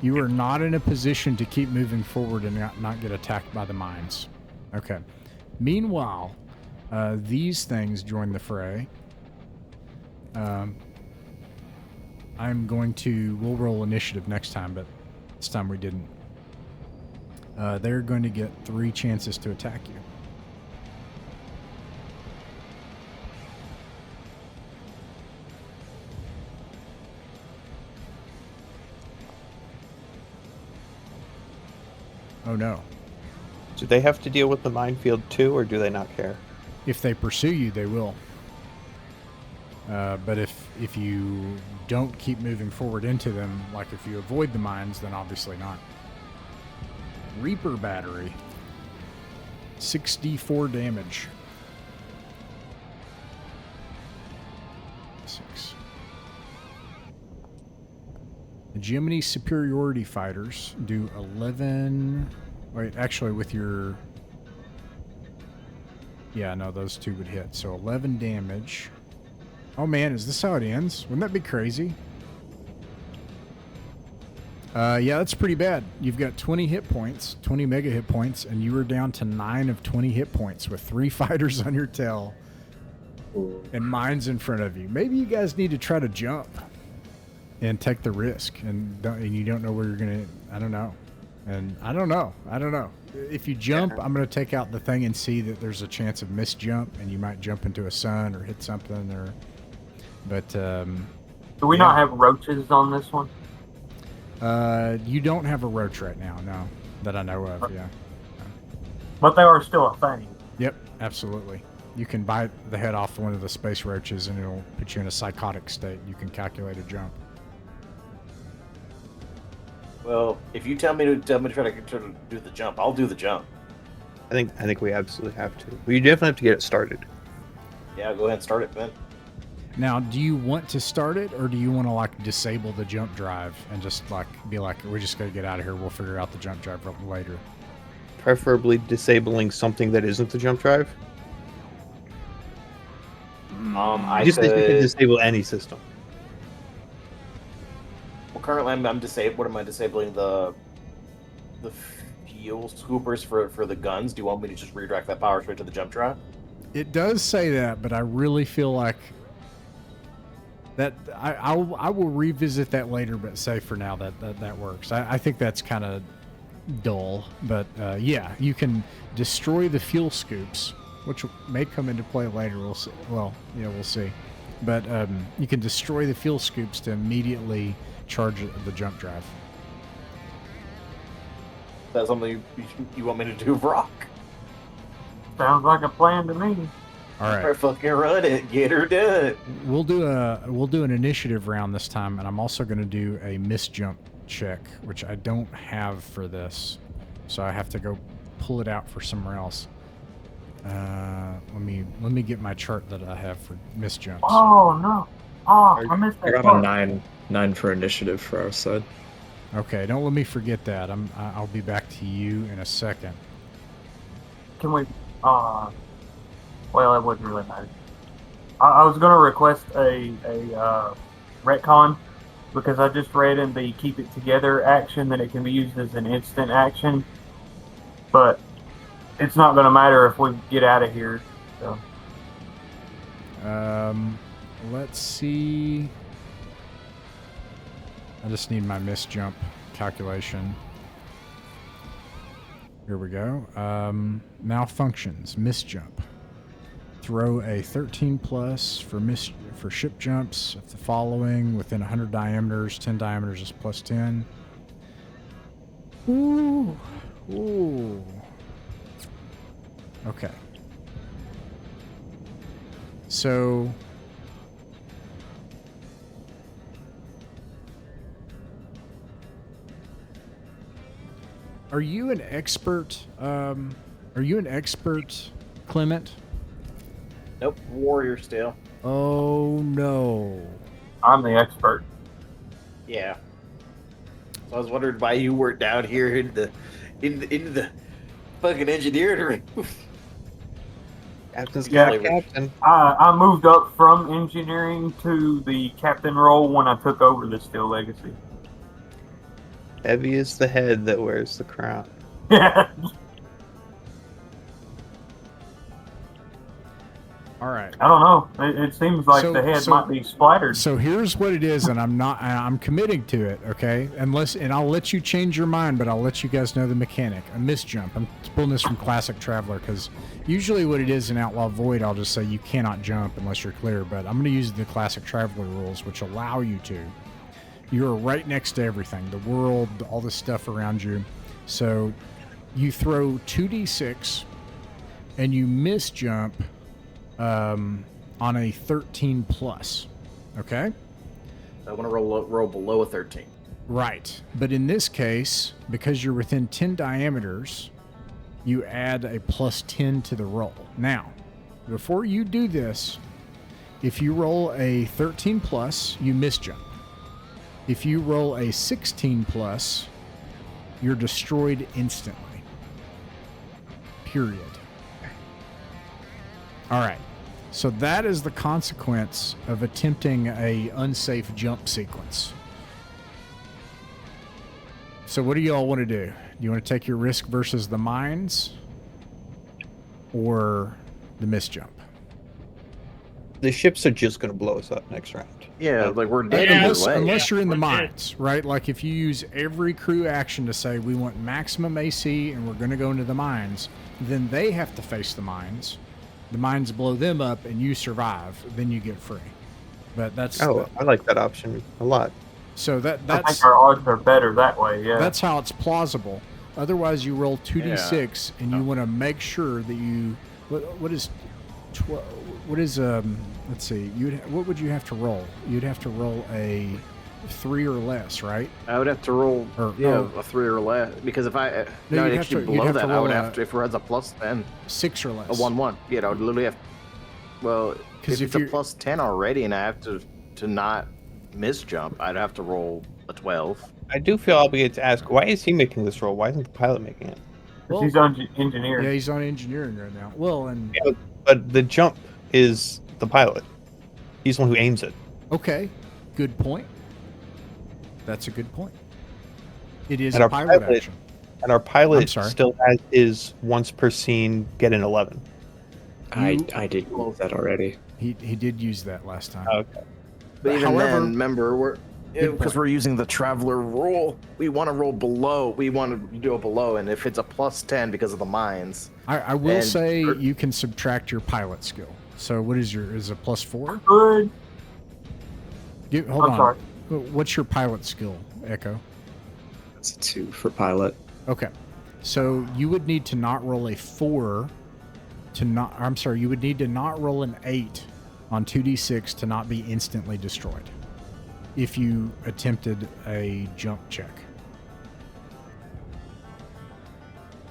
You are not in a position to keep moving forward and not get attacked by the mines. Okay. Meanwhile, these things join the fray. I'm going to... We'll roll initiative next time, but this time we didn't. They're going to get 3 chances to attack you. Oh no. Do they have to deal with the minefield too, or do they not care? If they pursue you, they will. But if you don't keep moving forward into them, like if you avoid the mines, then obviously not. Reaper Battery. 6d4 damage. 6. The Gemini Superiority Fighters do 11... Wait, actually with your... Yeah, no, those 2 would hit. So 11 damage. Oh man, is this how it ends? Wouldn't that be crazy? Yeah, that's pretty bad. You've got 20 hit points, 20 mega hit points, and you were down to 9 of 20 hit points with 3 fighters on your tail and mines in front of you. Maybe you guys need to try to jump and take the risk, and you don't know where you're gonna. I don't know, and I don't know. If you jump, I'm gonna take out the thing and see that there's a chance of miss jump, and you might jump into a sun or hit something, or. But do we not have roaches on this one? You don't have a roach right now, no, that I know of. Yeah. But they are still a thing. Yep, absolutely. You can bite the head off one of the space roaches, and it'll put you in a psychotic state. You can calculate a jump. Well, if you tell me to try to do the jump, I'll do the jump. I think we absolutely have to. We definitely have to get it started. Yeah, go ahead and start it, Ben. Now, do you want to start it, or do you want to like disable the jump drive and just like be like, we're just gonna get out of here. We'll figure out the jump drive later. Preferably disabling something that isn't the jump drive. I Just could... disable any system. Well, currently I'm disabled. What am I disabling? The fuel scoopers for the guns. Do you want me to just redirect that power straight to the jump drive? It does say that, but I really feel like that I will revisit that later. But say for now that works. I think that's kind of dull, but yeah, you can destroy the fuel scoops, which may come into play later. We'll see. Well, yeah, we'll see. But you can destroy the fuel scoops to immediately charge the jump drive. That's something you want me to do, Rock? Sounds like a plan to me. All right. Or fucking run it, get her done. We'll do an initiative round this time, and I'm also going to do a miss jump check, which I don't have for this, so I have to go pull it out for somewhere else. Let me get my chart that I have for miss jumps. Oh no! Oh, I missed I that got a part. 9 for initiative for our side. Okay, don't let me forget that. I'll be back to you in a second. Can we? Well, it wouldn't really matter. I was going to request a retcon because I just read in the keep it together action that it can be used as an instant action, but it's not going to matter if we get out of here. So. Let's see. I just need my miss jump calculation. Here we go. Malfunctions, miss jump. Throw a 13 plus for ship jumps of the following within 100 diameters. 10 diameters is plus 10. Ooh. Ooh. Okay. So are you an expert? Clement? Nope, warrior still. Oh no. I'm the expert. Yeah. So I was wondering why you weren't down here in the fucking engineering room. Captain's Yeah. got a captain. I moved up from engineering to the captain role when I took over the Steel Legacy. Heavy is the head that wears the crown. Yeah. All right. I don't know. It seems like the head might be splattered. So here's what it is, and I'm committing to it, okay? And I'll let you change your mind, but I'll let you guys know the mechanic. A miss jump. I'm pulling this from Classic Traveler because usually what it is in Outlaw Void, I'll just say you cannot jump unless you're clear, but I'm going to use the Classic Traveler rules, which allow you to. You're right next to everything, the world, all the stuff around you. So you throw 2d6 and you miss jump on a 13 plus. Okay? I want to roll below a 13. Right. But in this case, because you're within 10 diameters, you add a plus 10 to the roll. Now, before you do this, if you roll a 13 plus, you miss jump. If you roll a 16 plus, you're destroyed instantly. Period. All right. So that is the consequence of attempting a unsafe jump sequence. So what do y'all want to do? Do you want to take your risk versus the mines or the miss jump? The ships are just going to blow us up next round. Yeah, like we're dead Unless you're in the mines, right? Like if you use every crew action to say we want maximum AC and we're going to go into the mines, then they have to face the mines. The mines blow them up and you survive, then you get free. But that's I like that option a lot. So that's I think our odds are better that way, yeah. That's how it's plausible. Otherwise you roll 2d6 and you want to make sure that you what is let's see, what would you have to roll? You'd have to roll a 3 or less, right? I would have to roll a 3 or less because if I actually below that, I would have to if it runs a plus 10, 6 or less, a 1/1. Yeah, I would literally have. Well, if it's a plus 10 already, and I have to not miss jump, I'd have to roll a 12. I do feel obligated to ask, why is he making this roll? Why isn't the pilot making it? Well, he's on engineering. Yeah, he's on engineering right now. Well, and but the jump is the pilot. He's the one who aims it. Okay, good point. That's a good point. It is And a pilot action. And our pilot still has his once per scene get an 11. I did use that already. He did use that last time. Okay. But even then, remember, because we're using the traveler rule, we want to roll below. We want to do it below, and if it's a plus 10 because of the mines, I will say you can subtract your pilot skill. So what is is it plus 4? Good. Hold on. Sorry. What's your pilot skill, Echo? It's a 2 for pilot. Okay. So you would need to not roll a 4 to not... I'm sorry, you would need to not roll an 8 on 2d6 to not be instantly destroyed if you attempted a jump check.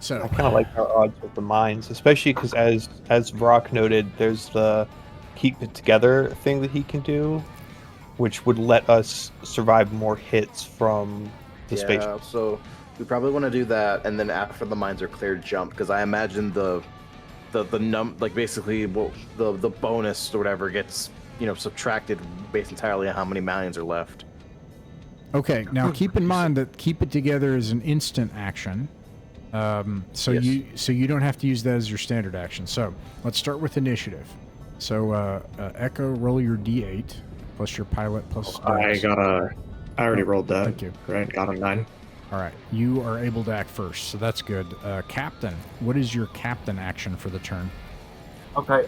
So I kind of like our odds with the mines, especially because as Brock noted, there's the keep it together thing that he can do, which would let us survive more hits from the spaceship. So we probably want to do that, and then after the mines are cleared, jump, because I imagine the bonus or whatever gets subtracted based entirely on how many mines are left. Okay, now keep in mind that keep it together is an instant action. So Yes. you don't have to use that as your standard action. So let's start with initiative. So Echo, roll your D8 plus your pilot plus Dex. I already rolled that. Thank you. Right, got a 9. All right, you are able to act first, so that's good. Captain, what is your captain action for the turn? Okay,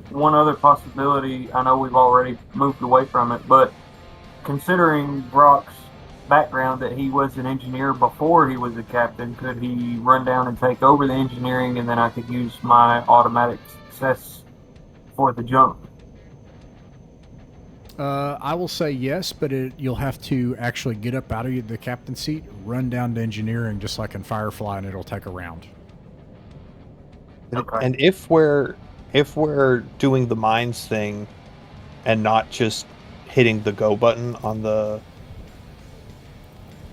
one other possibility, I know we've already moved away from it, but considering Brock's background that he was an engineer before he was a captain, could he run down and take over the engineering and then I could use my automatic success for the jump? I will say yes, but you'll have to actually get up out of the captain seat, run down to engineering just like in Firefly, and it'll take a round. Okay. And if we're doing the mines thing and not just hitting the go button on the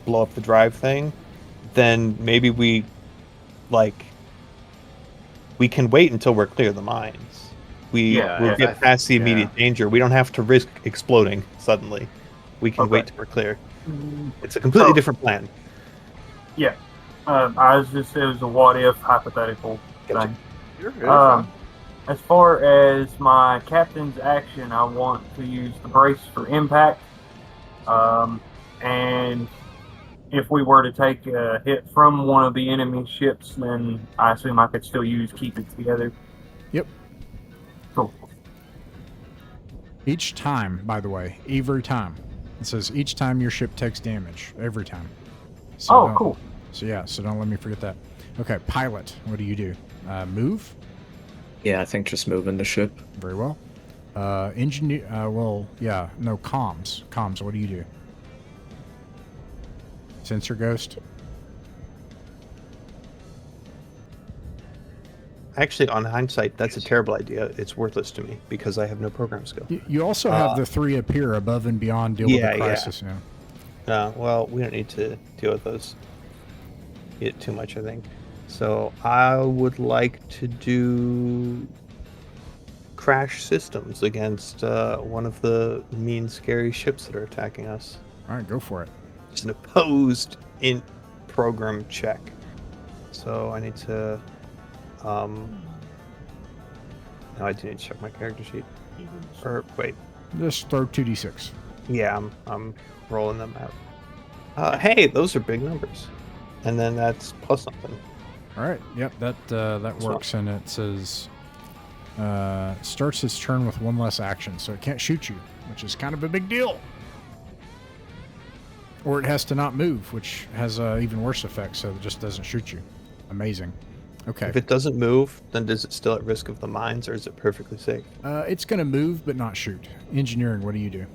blow up the drive thing, then maybe we can wait until we're clear of the mines. We'll get past the immediate danger. We don't have to risk exploding suddenly. We can wait till we're clear. It's a completely different plan. Yeah. It was a what if hypothetical thing. You're fine. As far as my captain's action, I want to use the brace for impact. And if we were to take a hit from one of the enemy ships, then I assume I could still use keep it together. Yep. Cool. Each time, by the way, every time. It says each time your ship takes damage. Every time. So Cool. So don't let me forget that. Okay, pilot, what do you do? Move? Yeah, I think just moving the ship. Very well. Engineer, comms. Comms, what do you do? Sensor ghost? Actually, on hindsight, that's a terrible idea. It's worthless to me because I have no program skill. You also have the 3 appear above and beyond deal with a crisis now. Well, we don't need to deal with those yet too much, I think. So I would like to do crash systems against one of the mean, scary ships that are attacking us. All right, go for it. It's an opposed in program check. So I need to. Now I do need to check my character sheet. Or wait. Just throw 2d6. Yeah, I'm rolling them out. Hey, those are big numbers. And then that's plus something. All right. Yep, that works. And it says starts its turn with 1 less action, so it can't shoot you, which is kind of a big deal. Or it has to not move, which has even worse effect, so it just doesn't shoot you. Amazing. Okay. If it doesn't move, then is it still at risk of the mines, or is it perfectly safe? It's going to move, but not shoot. Engineering, what do you do?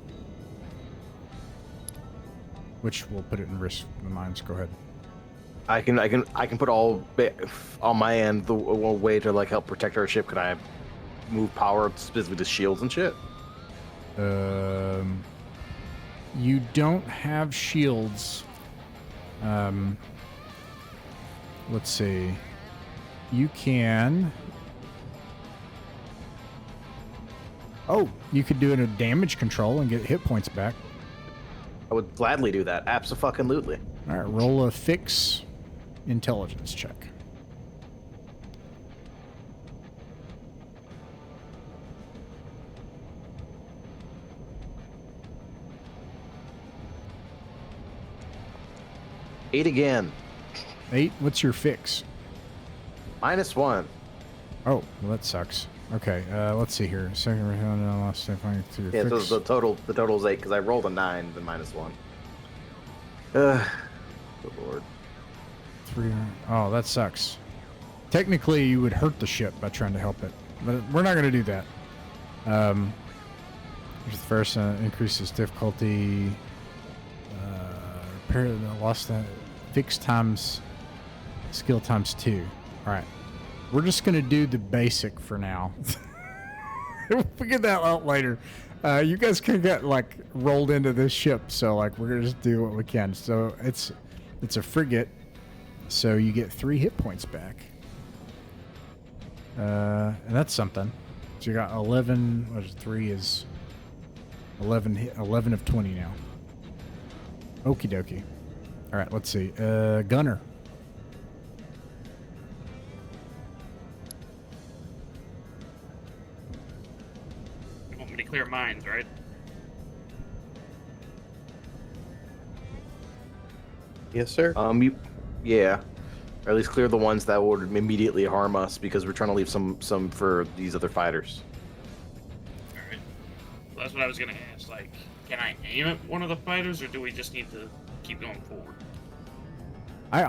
Which will put it in risk of the mines. Go ahead. I can put all on my end the way to like help protect our ship. Could I move power specifically to shields and shit? You don't have shields. Let's see. You can. Oh, you could do it a damage control and get hit points back. I would gladly do that. Abso-fucking-lutely. All right, roll a fix intelligence check. Eight again. 8. What's your fix? -1. Oh, well, that sucks. Okay, let's see here. Second round, I lost to your Yeah, fix. so the total is 8 because I rolled a 9, then -1. Good lord. 3. Oh, that sucks. Technically, you would hurt the ship by trying to help it, but we're not going to do that. Here's the first increases difficulty. Repair the lost that fix times skill times 2. All right, we're just going to do the basic for now. We'll figure that out later. You guys can get like rolled into this ship, so like we're gonna just do what we can. So it's a frigate, so you get 3 hit points back, and that's something. So you got 11. What is 3 is 11. 11 of 20 now. Okie dokie. All right, let's see. Gunner. clear mines, right? Yes, sir. Yeah, or at least clear the ones that would immediately harm us, because we're trying to leave some for these other fighters. All right. Well, that's what I was gonna ask. Like, can I aim at one of the fighters, or do we just need to keep going forward? I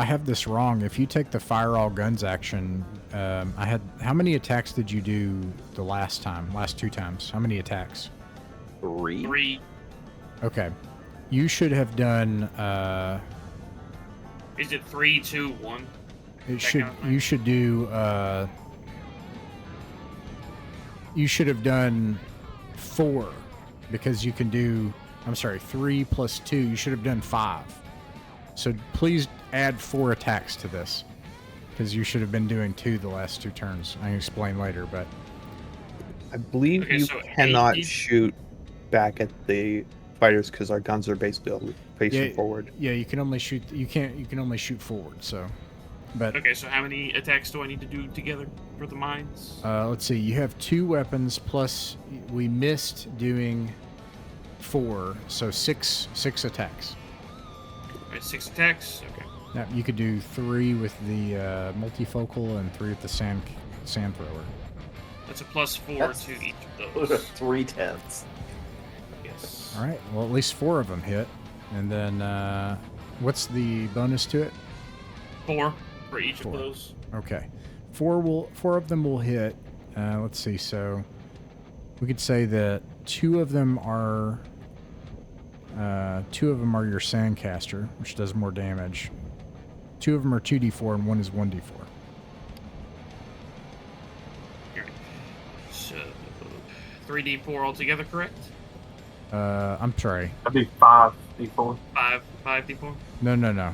have this wrong. If you take the fire all guns action, how many attacks did you do the last 2 times? How many attacks? 3. 3. Okay. You should have done, Is it 3, 2, 1? you should do, you should have done 4, because you can do, 3 plus 2, you should have done 5. So please add 4 attacks to this, because you should have been doing 2 the last 2 turns. I can explain later, but I believe Okay, you so cannot 80 shoot back at the fighters because our guns are basically all facing forward. yeah, you can only shoot. You can only shoot forward. So, but Okay, so how many attacks do I need to do together for the mines? let's see. You have 2 weapons plus we missed doing 4, so 6 attacks. All right, 6 attacks. Okay. Now you could do 3 with the multifocal and 3 with the sand thrower. That's a +4 That's- to each of Those are those. 3 10s. Yes. All right. Well, at least 4 of them hit, and then what's the bonus to it? 4 for each 4. of those. Okay, 4 of them will hit. Let's see. So we could say that 2 of them are your sandcaster, which does more damage. 2 of them are 2d4 and 1 is 1d4. Alright. So 3d4 altogether, correct? I'm sorry. That'd be 5d4. 5d4. No.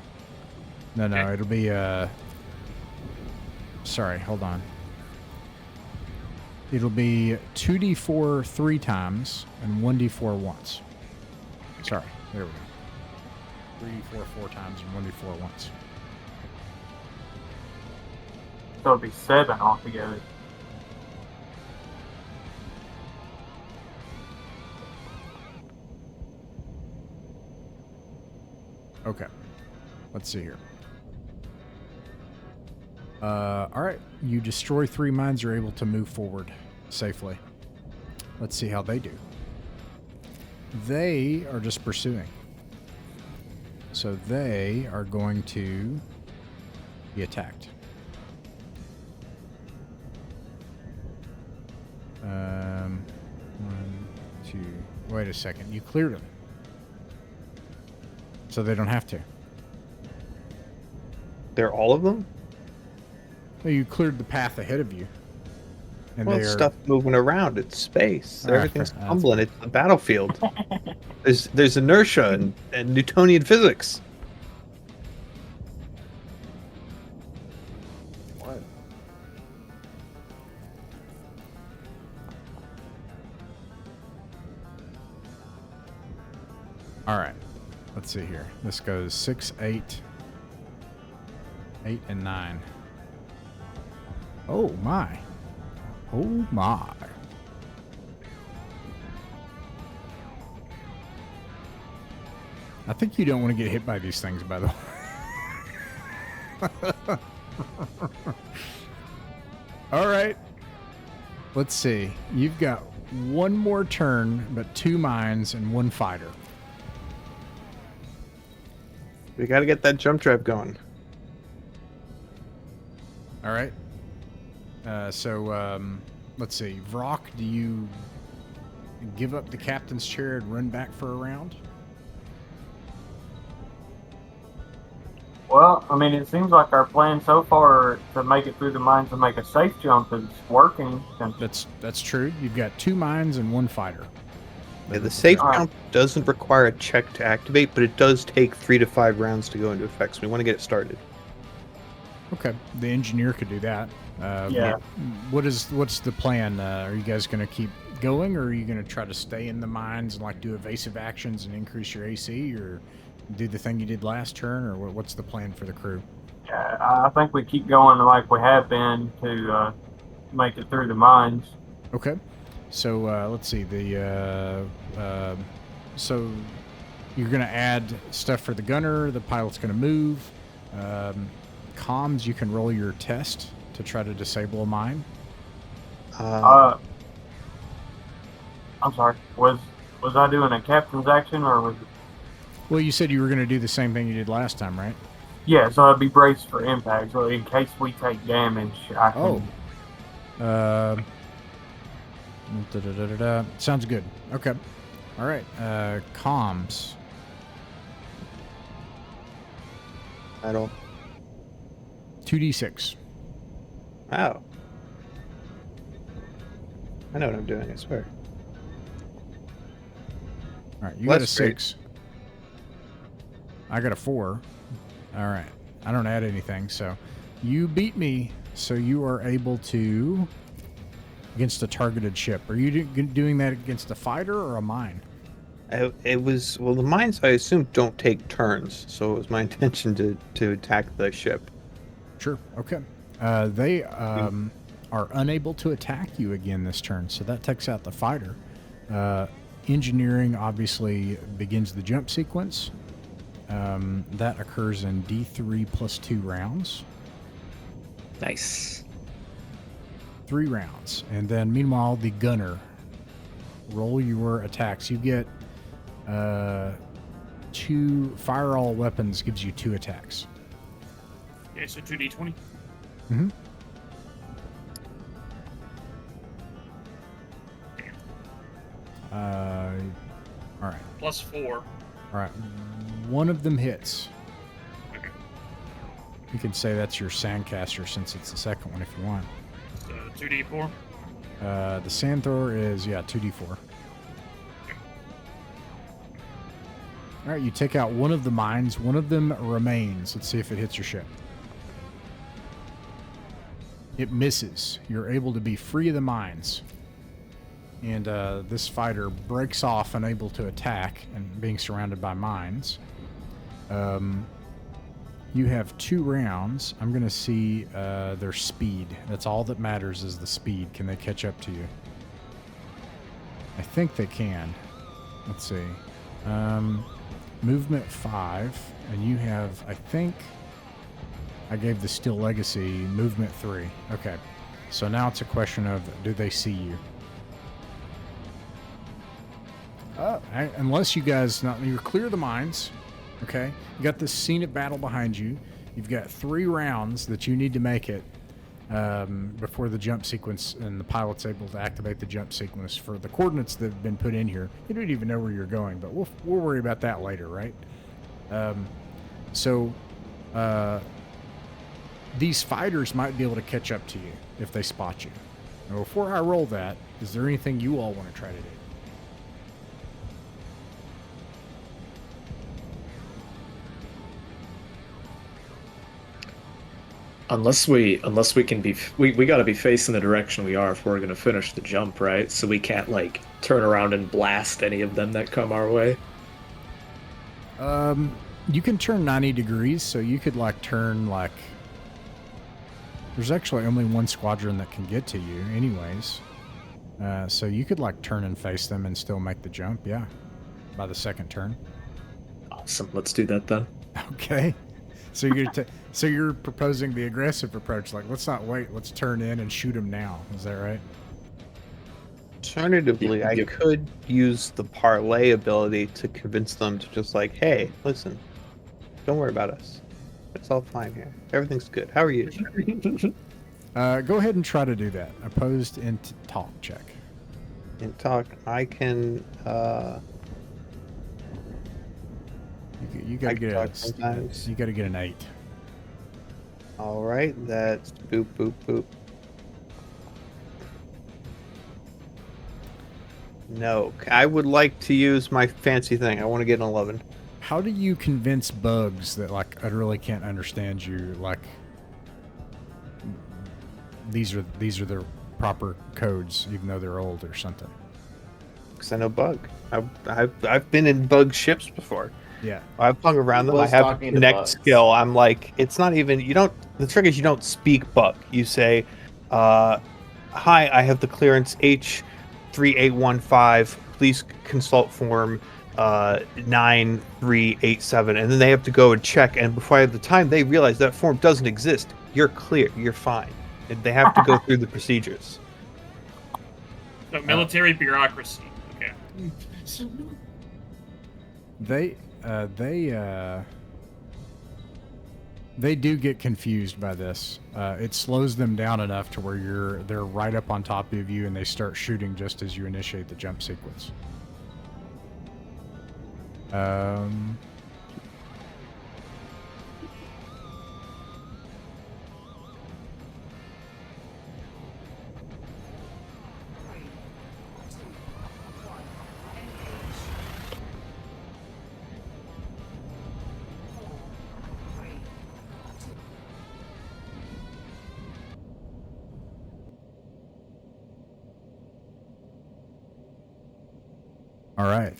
Okay. It'll be sorry. Hold on. It'll be 2d4 3 times and 1d4 once. Sorry. There we go. 3d4 4 times and 1d4 once. So it'd be 7 altogether. Okay. Let's see here. All right. You destroy 3 mines. You're able to move forward safely. Let's see how they do. They are just pursuing. So they are going to be attacked. 1, 2. Wait a second. You cleared them. So they don't have to. They're all of them? No, you cleared the path ahead of you. And Well, they it's are stuff moving around. It's space. Ah, Everything's fair- tumbling. It's a battlefield. There's inertia and Newtonian physics. What? all right. Let's see here. This goes 6, 8, 8, and 9. Oh my! Oh my! I think you don't want to get hit by these things, by the way. All right. Let's see. You've got 1 more turn, but 2 mines and 1 fighter. We got to get that jump drive going. All right. Let's see. Vrock, do you give up the captain's chair and run back for a round? Well, I mean, it seems like our plan so far to make it through the mines and make a safe jump is working. And That's true. You've got 2 mines and 1 fighter. Yeah, the safe Alright. jump doesn't require a check to activate, but it does take 3 to 5 rounds to go into effect, so we want to get it started. Okay, the engineer could do that. Yeah. What's the plan? Are you guys going to keep going, or are you going to try to stay in the mines and like do evasive actions and increase your AC, or do the thing you did last turn, or what's the plan for the crew? I think we keep going like we have been to make it through the mines. Okay, So let's see. So you're going to add stuff for the gunner. The pilot's going to move. Comms, you can roll your test to try to disable a mine. I'm sorry. Was I doing a captain's action or was it? Well, you said you were going to do the same thing you did last time, right? Yeah, so I'd be braced for impact. So in case we take damage, I can. Sounds good. Okay. All right. Comms. Battle. 2d6. Wow. I know what I'm doing, I swear. All right. You Well, got a that's great. 6. I got a 4. All right. I don't add anything, so you beat me. So you are able to against a targeted ship. Are you doing that against a fighter or a mine? It was, well, the mines I assume don't take turns, so it was my intention to attack the ship. Sure. Okay. They are unable to attack you again this turn, so that takes out the fighter. Engineering obviously begins the jump sequence. That occurs in D3 plus 2 rounds. Nice. 3 rounds. And then meanwhile, the gunner. Roll your attacks. You get 2 fire all weapons gives you 2 attacks. Okay, so 2d20. Mm-hmm. All right. Plus 4. All right. One of them hits. Okay. You can say that's your sandcaster since it's the second one if you want. So 2d4. The sand thrower is, 2d4. All right, you take out one of the mines. One of them remains. Let's see if it hits your ship. It misses. You're able to be free of the mines. And this fighter breaks off, unable to attack, and being surrounded by mines. You have 2 rounds. I'm going to see their speed. That's all that matters is the speed. Can they catch up to you? I think they can. Let's see. Movement 5, and you have, I think, I gave the Steel Legacy movement 3. Okay. So now it's a question of, do they see you? Unless you guys, you're clear of the mines, okay? You got this scene of battle behind you. You've got 3 rounds that you need to make it before the jump sequence, and the pilot's able to activate the jump sequence for the coordinates that have been put in here. You don't even know where you're going, but we'll worry about that later, right? These fighters might be able to catch up to you if they spot you. Now, before I roll that, is there anything you all want to try to do? Unless we can be, we got to be facing the direction we are if we're gonna finish the jump, right? So we can't like turn around and blast any of them that come our way. You can turn 90 degrees, so you could like turn like. There's actually only one squadron that can get to you, anyways. So you could like turn and face them and still make the jump, yeah, by the second turn. Awesome. Let's do that then. Okay. So you're proposing the aggressive approach, like let's not wait, let's turn in and shoot them now. Is that right? Alternatively, I could use the parlay ability to convince them to just like, hey, listen, don't worry about us. It's all fine here. Everything's good. How are you? Go ahead and try to do that. Opposed in talk check. In talk, I can. You gotta get sometimes. You gotta get an 8. All right, that's boop boop boop. No, I would like to use my fancy thing. I want to get an 11. How do you convince bugs that like utterly can't understand you? Like these are the proper codes, even though they're old or something. Because I know bug. I've been in bug ships before. Yeah, I've hung around them. I Was have talking to connect bugs. skill. I'm like, it's not even. You don't. The trick is you don't speak bug. You say, "Hi, I have the clearance H 3815. Please consult form 9387. And then they have to go and check. And by the time they realize that form doesn't exist, you're clear. You're fine. And they have to go through the procedures. So military bureaucracy. Okay. They do get confused by this. It slows them down enough to where they're right up on top of you, and they start shooting just as you initiate the jump sequence. All right.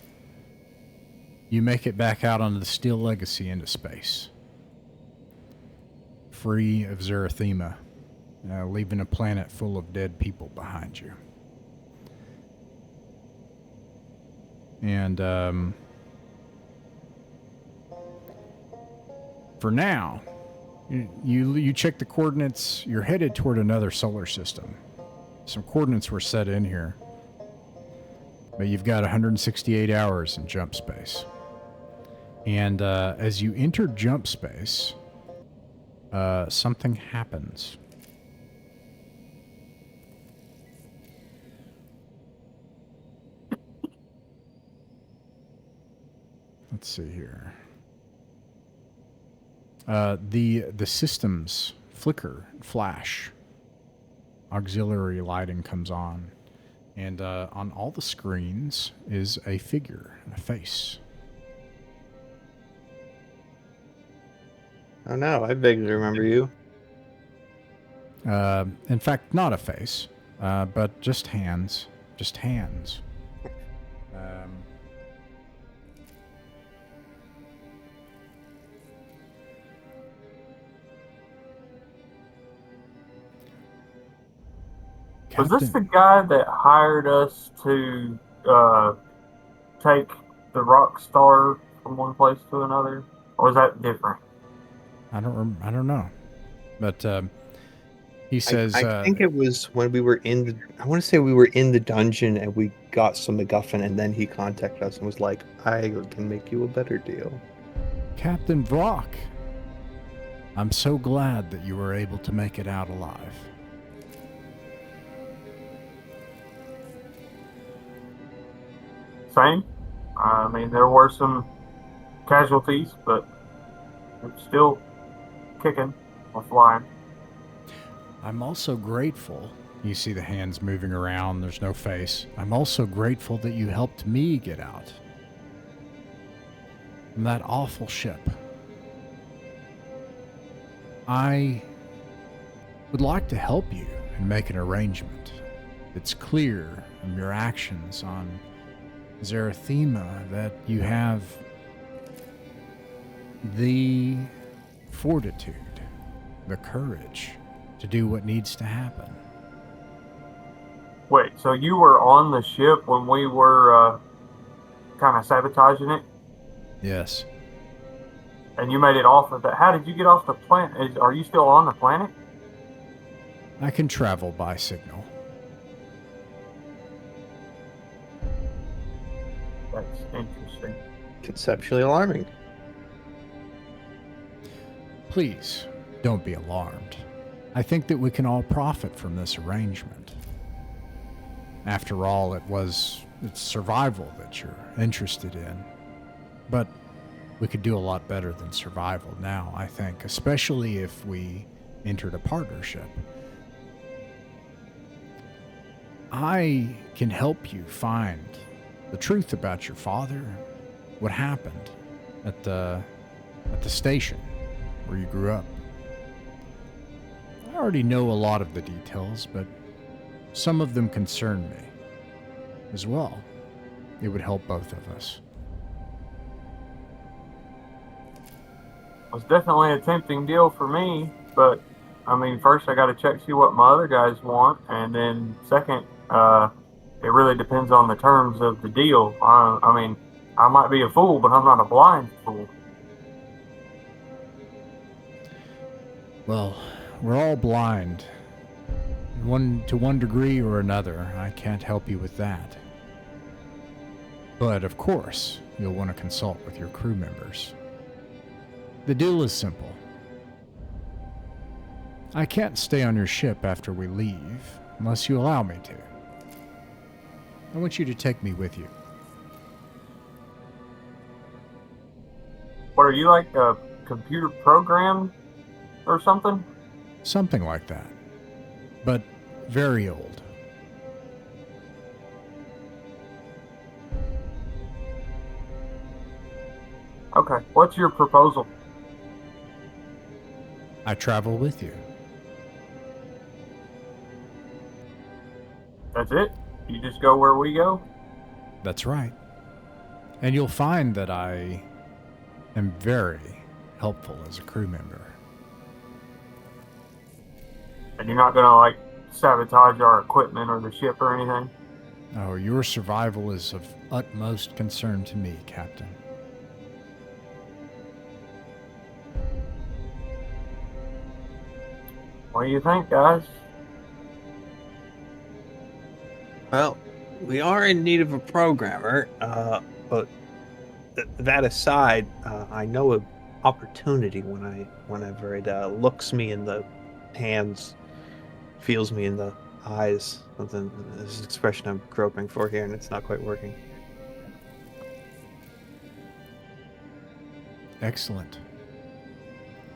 You make it back out onto the Steel Legacy into space. Free of Zarathema, leaving a planet full of dead people behind you. And for now, you check the coordinates. You're headed toward another solar system. Some coordinates were set in here. But you've got 168 hours in jump space. And as you enter jump space, something happens. Let's see here. The systems flicker, flash. Auxiliary lighting comes on. And on all the screens is a figure, a face. Oh no, I vaguely remember you. In fact, not a face, but just hands. Just hands. Was this the guy that hired us to take the Rockstar from one place to another, or was that different? I don't know, but he says. I think it was when we were in the. I want to say we were in the dungeon and we got some MacGuffin, and then he contacted us and was like, "I can make you a better deal." Captain Brock, I'm so glad that you were able to make it out alive. Same. I mean, there were some casualties, but it's still kicking or flying. I'm also grateful. You see the hands moving around. There's no face. I'm also grateful that you helped me get out from that awful ship. I would like to help you and make an arrangement. It's clear from your actions on Zarathema that you have the fortitude, the courage to do what needs to happen. Wait, so you were on the ship when we were kind of sabotaging it? Yes. And you made it off of that. How did you get off the planet? Are you still on the planet? I can travel by signal. That's interesting. Conceptually alarming. Please, don't be alarmed. I think that we can all profit from this arrangement. After all, it's survival that you're interested in. But we could do a lot better than survival now, I think, especially if we entered a partnership. I can help you find the truth about your father, what happened at the station where you grew up. I already know a lot of the details, but some of them concern me as well. It would help both of us. It was definitely a tempting deal for me, but I mean, first I got to see what my other guys want, and then second, it really depends on the terms of the deal. I mean, I might be a fool, but I'm not a blind fool. Well, we're all blind. To one degree or another. I can't help you with that. But of course, you'll want to consult with your crew members. The deal is simple. I can't stay on your ship after we leave, unless you allow me to. I want you to take me with you. What, are you like a computer program or something? Something like that. But very old. Okay, what's your proposal? I travel with you. That's it? You just go where we go? That's right. And you'll find that I am very helpful as a crew member. And you're not gonna, like, sabotage our equipment or the ship or anything? Oh, your survival is of utmost concern to me, Captain. What do you think, guys? Well, we are in need of a programmer, but that aside, I know of opportunity whenever it looks me in the hands, feels me in the eyes. Something is an expression I'm groping for here, and it's not quite working. Excellent.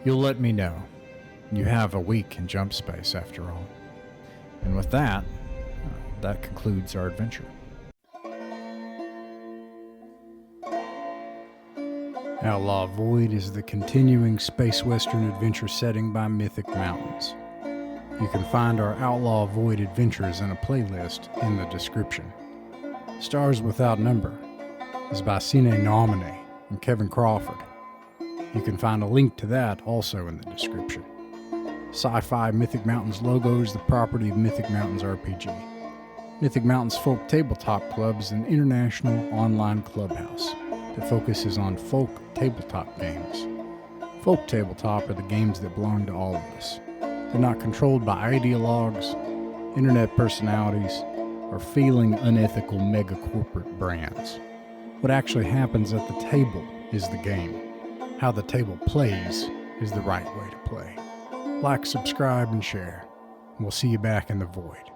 You'll let me know. You have a week in jump space, after all. And with that, that concludes our adventure. Outlaw Void is the continuing space western adventure setting by Mythic Mountains. You can find our Outlaw Void adventures in a playlist in the description. Stars Without Number is by Sine Nomine and Kevin Crawford. You can find a link to that also in the description. Sci-Fi Mythic Mountains logo is the property of Mythic Mountains RPG. Mythic Mountains Folk Tabletop Club is an international online clubhouse that focuses on folk tabletop games. Folk tabletop are the games that belong to all of us. They're not controlled by ideologues, internet personalities, or feeling unethical megacorporate brands. What actually happens at the table is the game. How the table plays is the right way to play. Like, subscribe, and share. We'll see you back in the void.